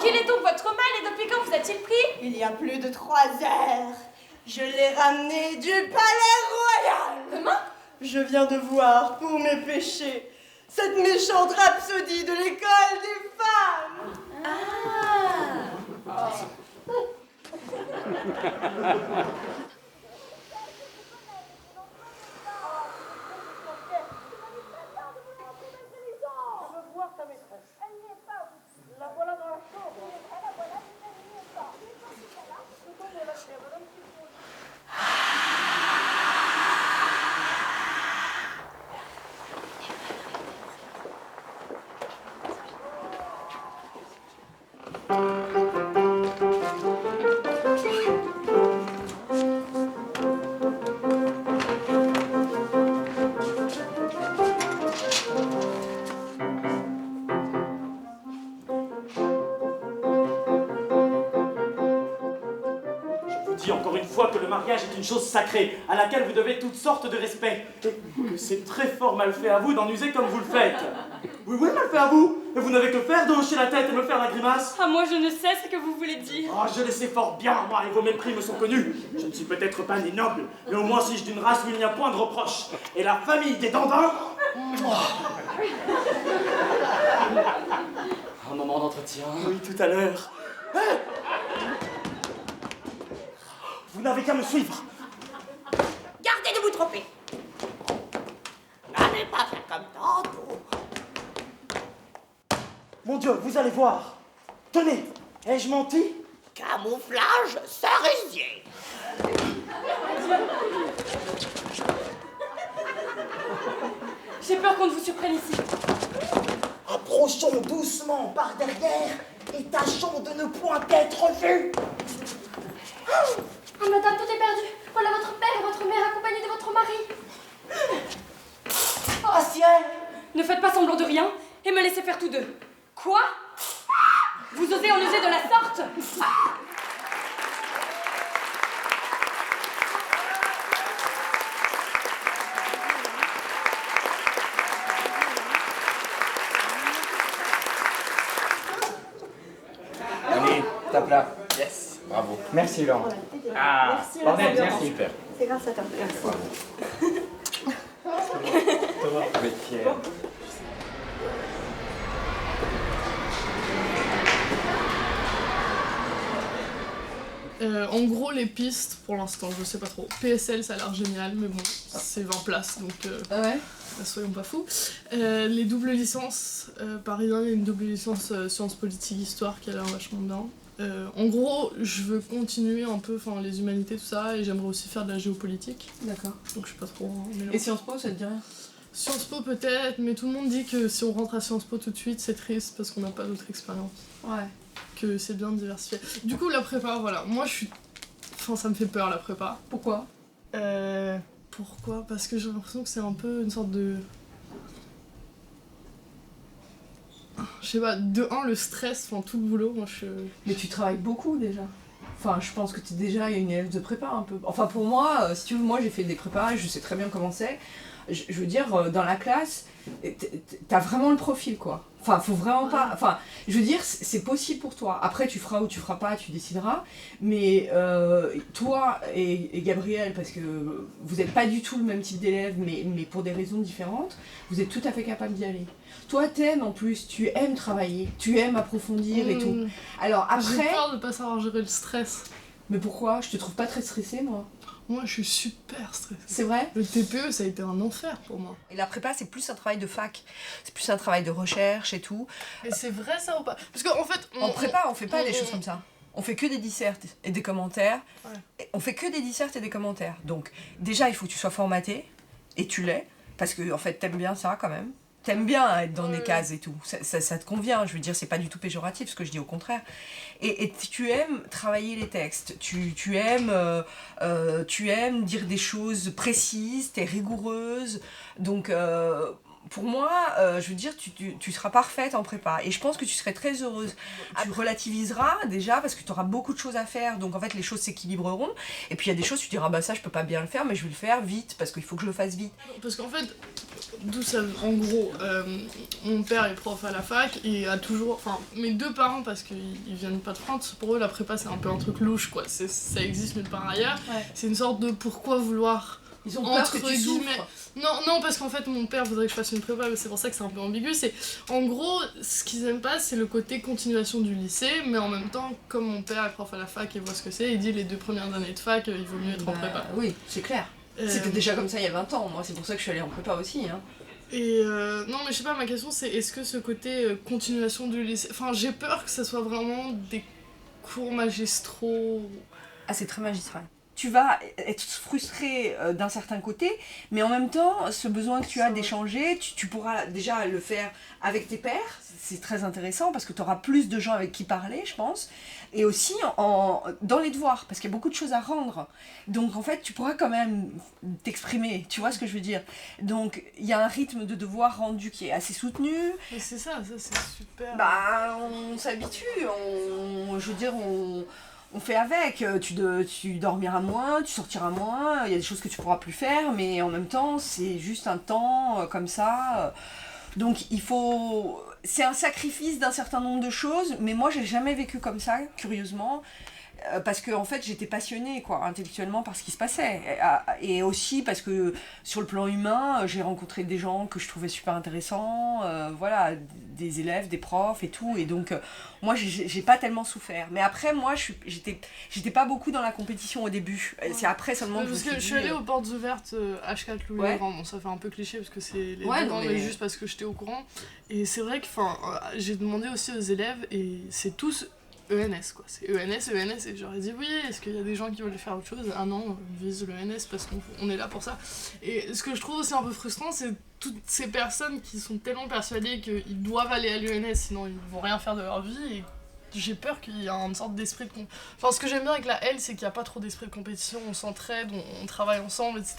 [SPEAKER 15] Quel est donc votre mal et depuis quand vous a-t-il pris?
[SPEAKER 17] Il y a plus de 3 heures. Je l'ai ramené du palais royal.
[SPEAKER 15] Comment?
[SPEAKER 17] Je viens de voir, pour mes péchés, cette méchante rhapsodie de l'école des femmes.
[SPEAKER 19] Encore une fois que le mariage est une chose sacrée, à laquelle vous devez toutes sortes de respect. Et que c'est très fort mal fait à vous d'en user comme vous le faites. Oui, mal fait à vous. Et vous n'avez que faire de hocher la tête et me faire la grimace.
[SPEAKER 15] Ah, moi je ne sais ce que vous voulez dire.
[SPEAKER 19] Oh, je le sais fort bien, moi, et vos mépris me sont connus. Je ne suis peut-être pas né noble, mais au moins suis-je d'une race où il n'y a point de reproche. Et la famille des Dandins... Un moment d'entretien. Oui, tout à l'heure. Hey, vous n'avez qu'à me suivre.
[SPEAKER 17] Gardez de vous tromper. N'allez pas faire comme tantôt.
[SPEAKER 19] Mon Dieu, vous allez voir. Tenez, ai-je menti?
[SPEAKER 17] Camouflage cerisier.
[SPEAKER 15] J'ai peur qu'on ne vous surprenne ici.
[SPEAKER 17] Approchons doucement par derrière et tâchons de ne point être vus.
[SPEAKER 22] Ah, madame, tout est perdu. Voilà votre père et votre mère accompagnés de votre mari.
[SPEAKER 17] Oh ciel!
[SPEAKER 15] Ne faites pas semblant de rien et me laissez faire tous deux. Quoi? Vous osez en user de la sorte?
[SPEAKER 12] Allez, tape là. Yes, bravo. Merci Laurent. Ah, merci. Super.
[SPEAKER 17] C'est grâce à toi.
[SPEAKER 12] Thomas, vous êtes fier.
[SPEAKER 16] En gros, les pistes, pour l'instant, je sais pas trop. PSL, ça a l'air génial, mais bon, c'est 20 places, donc
[SPEAKER 2] ouais.
[SPEAKER 16] Soyons pas fous. Les doubles licences, Paris 1, il y a une double licence sciences politiques, histoire qui a l'air vachement bien. En gros, je veux continuer un peu les humanités, tout ça, et j'aimerais aussi faire de la géopolitique.
[SPEAKER 2] D'accord.
[SPEAKER 16] Donc je sais pas trop.
[SPEAKER 2] Et Sciences Po, ça te dit rien?
[SPEAKER 16] Sciences Po peut-être, mais tout le monde dit que si on rentre à Sciences Po tout de suite, c'est triste parce qu'on n'a pas d'autre expérience.
[SPEAKER 2] Ouais.
[SPEAKER 16] Que c'est bien de diversifier. Du coup, la prépa, voilà. Moi, ça me fait peur, la prépa.
[SPEAKER 2] Pourquoi?
[SPEAKER 16] Pourquoi? Parce que j'ai l'impression que c'est un peu une sorte de... Je sais pas, de un, le stress, tout le boulot, moi je...
[SPEAKER 2] Mais tu travailles beaucoup déjà. Enfin, je pense que tu es déjà une élève de prépa un peu. Enfin, pour moi, si tu veux, moi j'ai fait des prépas, je sais très bien comment c'est. Je veux dire, dans la classe, t'as vraiment le profil, quoi. Enfin, faut vraiment pas... Enfin, je veux dire, c'est possible pour toi. Après, tu feras ou tu feras pas, tu décideras. Mais toi et Gabriel, parce que vous n'êtes pas du tout le même type d'élève, mais pour des raisons différentes, vous êtes tout à fait capable d'y aller. Toi, t'aimes en plus, tu aimes travailler, tu aimes approfondir et tout. Alors après...
[SPEAKER 16] J'ai peur de pas savoir gérer le stress.
[SPEAKER 2] Mais pourquoi? Je te trouve pas très stressée, moi.
[SPEAKER 16] Moi, je suis super stressée.
[SPEAKER 2] C'est vrai?
[SPEAKER 16] Le TPE, ça a été un enfer pour moi.
[SPEAKER 2] Et la prépa, c'est plus un travail de fac. C'est plus un travail de recherche et tout.
[SPEAKER 16] Mais c'est vrai ça ou pas? Parce qu'en fait...
[SPEAKER 2] En prépa, on fait pas des choses comme ça. On fait que des dissertes et des commentaires. Ouais. On fait que des dissertes et des commentaires. Donc, déjà, il faut que tu sois formaté. Et tu l'es. Parce que, en fait, t'aimes bien ça, quand même. T'aimes bien être dans des cases et tout. Ça te convient, je veux dire, c'est pas du tout péjoratif, ce que je dis, au contraire. Et tu aimes travailler les textes, tu aimes dire des choses précises, t'es rigoureuse. Donc,
[SPEAKER 11] pour moi, je veux dire, tu seras parfaite en prépa. Et je pense que tu serais très heureuse. Tu relativiseras déjà parce que tu auras beaucoup de choses à faire. Donc en fait, les choses s'équilibreront. Et puis il y a des choses, tu diras, bah ça, je peux pas bien le faire, mais je vais le faire vite parce qu'il faut que je le fasse vite.
[SPEAKER 16] Parce qu'en fait, d'où ça, en gros, mon père est prof à la fac et a toujours. Enfin, mes deux parents, parce qu'ils viennent pas de France, pour eux, la prépa, c'est un peu un truc louche, quoi. Ça existe nulle part ailleurs. Ouais. C'est une sorte de pourquoi vouloir.
[SPEAKER 11] Ils ont peur que tu souffres.
[SPEAKER 16] Non, parce qu'en fait, mon père voudrait que je fasse une prépa, mais c'est pour ça que c'est un peu ambigu. C'est, en gros, ce qu'ils aiment pas, c'est le côté continuation du lycée, mais en même temps, comme mon père est prof à la fac et voit ce que c'est, il dit les 2 premières années de fac, il vaut mieux être en prépa.
[SPEAKER 11] Oui, c'est clair. C'était déjà comme ça il y a 20 ans. Moi, c'est pour ça que je suis allée en prépa aussi. Hein.
[SPEAKER 16] Et non, mais je sais pas, ma question c'est est-ce que ce côté continuation du lycée. Enfin, j'ai peur que ça soit vraiment des cours magistraux.
[SPEAKER 11] Ah, c'est très magistral. Tu vas être frustré d'un certain côté, mais en même temps, ce besoin que tu as d'échanger, tu pourras déjà le faire avec tes pairs, c'est très intéressant parce que tu auras plus de gens avec qui parler, je pense, et aussi dans les devoirs, parce qu'il y a beaucoup de choses à rendre. Donc en fait, tu pourras quand même t'exprimer, tu vois ce que je veux dire. Donc il y a un rythme de devoir rendu qui est assez soutenu.
[SPEAKER 16] Et c'est ça c'est super.
[SPEAKER 11] Bah, on s'habitue, je veux dire, on fait avec, tu dormiras moins, tu sortiras moins, il y a des choses que tu pourras plus faire, mais en même temps, c'est juste un temps comme ça. Donc c'est un sacrifice d'un certain nombre de choses, mais moi j'ai jamais vécu comme ça, curieusement. Parce que en fait j'étais passionnée quoi, intellectuellement par ce qui se passait et aussi parce que sur le plan humain j'ai rencontré des gens que je trouvais super intéressants, voilà, des élèves, des profs et tout, et donc moi j'ai pas tellement souffert, mais après moi j'étais pas beaucoup dans la compétition au début, c'est après seulement que
[SPEAKER 16] je suis allée aux portes ouvertes H4 Louis Grand, bon ça fait un peu cliché parce que c'est les dedans, mais juste parce que j'étais au courant, et c'est vrai que j'ai demandé aussi aux élèves et c'est tous ENS quoi, c'est ENS et j'aurais dit oui, est-ce qu'il y a des gens qui veulent faire autre chose? Ah non, on vise l'ENS parce qu'on est là pour ça. Et ce que je trouve aussi un peu frustrant, c'est toutes ces personnes qui sont tellement persuadées qu'ils doivent aller à l'ENS sinon ils vont rien faire de leur vie, et j'ai peur qu'il y ait une sorte d'esprit de enfin ce que j'aime bien avec la L, c'est qu'il n'y a pas trop d'esprit de compétition, on s'entraide, on travaille ensemble, etc.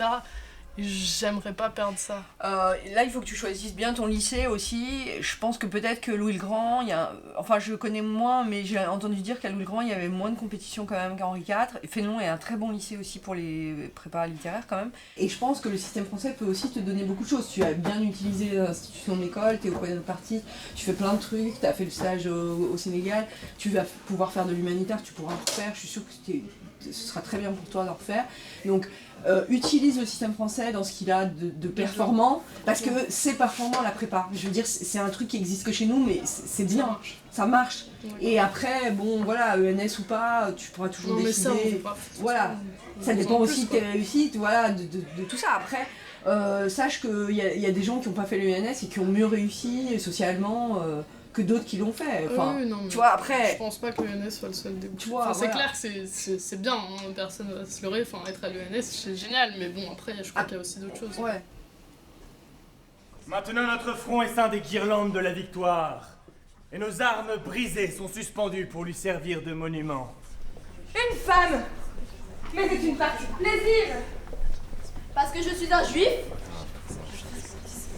[SPEAKER 16] J'aimerais pas perdre ça.
[SPEAKER 11] Là, il faut que tu choisisses bien ton lycée aussi. Je pense que peut-être que Louis le Grand, enfin je connais moins, mais j'ai entendu dire qu'à Louis le Grand, il y avait moins de compétition quand même qu'à Henri IV. Fénelon est un très bon lycée aussi pour les prépas littéraires quand même. Et je pense que le système français peut aussi te donner beaucoup de choses. Tu as bien utilisé l'institution de l'école, tu es au coin de partie, tu fais plein de trucs, tu as fait le stage au Sénégal, tu vas pouvoir faire de l'humanitaire, tu pourras en refaire. Je suis sûre que ce sera très bien pour toi d'en refaire. Donc, utilise le système français dans ce qu'il a de performant, parce que c'est performant la prépa. Je veux dire, c'est un truc qui existe que chez nous, mais c'est bien, ça marche. Et après, bon, voilà, ENS ou pas, tu pourras toujours décider. Voilà, ça dépend aussi de tes réussites, voilà, de tout ça. Après, sache qu'il y a des gens qui n'ont pas fait l'ENS et qui ont mieux réussi socialement que d'autres qui l'ont fait. Enfin,
[SPEAKER 16] oui, non,
[SPEAKER 11] tu vois, après...
[SPEAKER 16] Je pense pas que l'ENS soit le seul début.
[SPEAKER 11] Tu vois,
[SPEAKER 16] c'est clair que c'est bien, hein, personne va se leurrer, être à l'ENS c'est génial, mais bon, après je crois qu'il y a aussi d'autres choses.
[SPEAKER 11] Ouais.
[SPEAKER 21] Maintenant notre front est ceint des guirlandes de la victoire, et nos armes brisées sont suspendues pour lui servir de monument.
[SPEAKER 17] Une femme! Mais c'est une partie de plaisir! Parce que je suis un juif?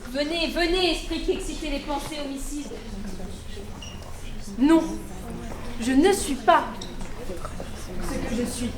[SPEAKER 23] Venez, esprit qui excitez les pensées homicides.
[SPEAKER 17] Non, je ne suis pas ce que je suis.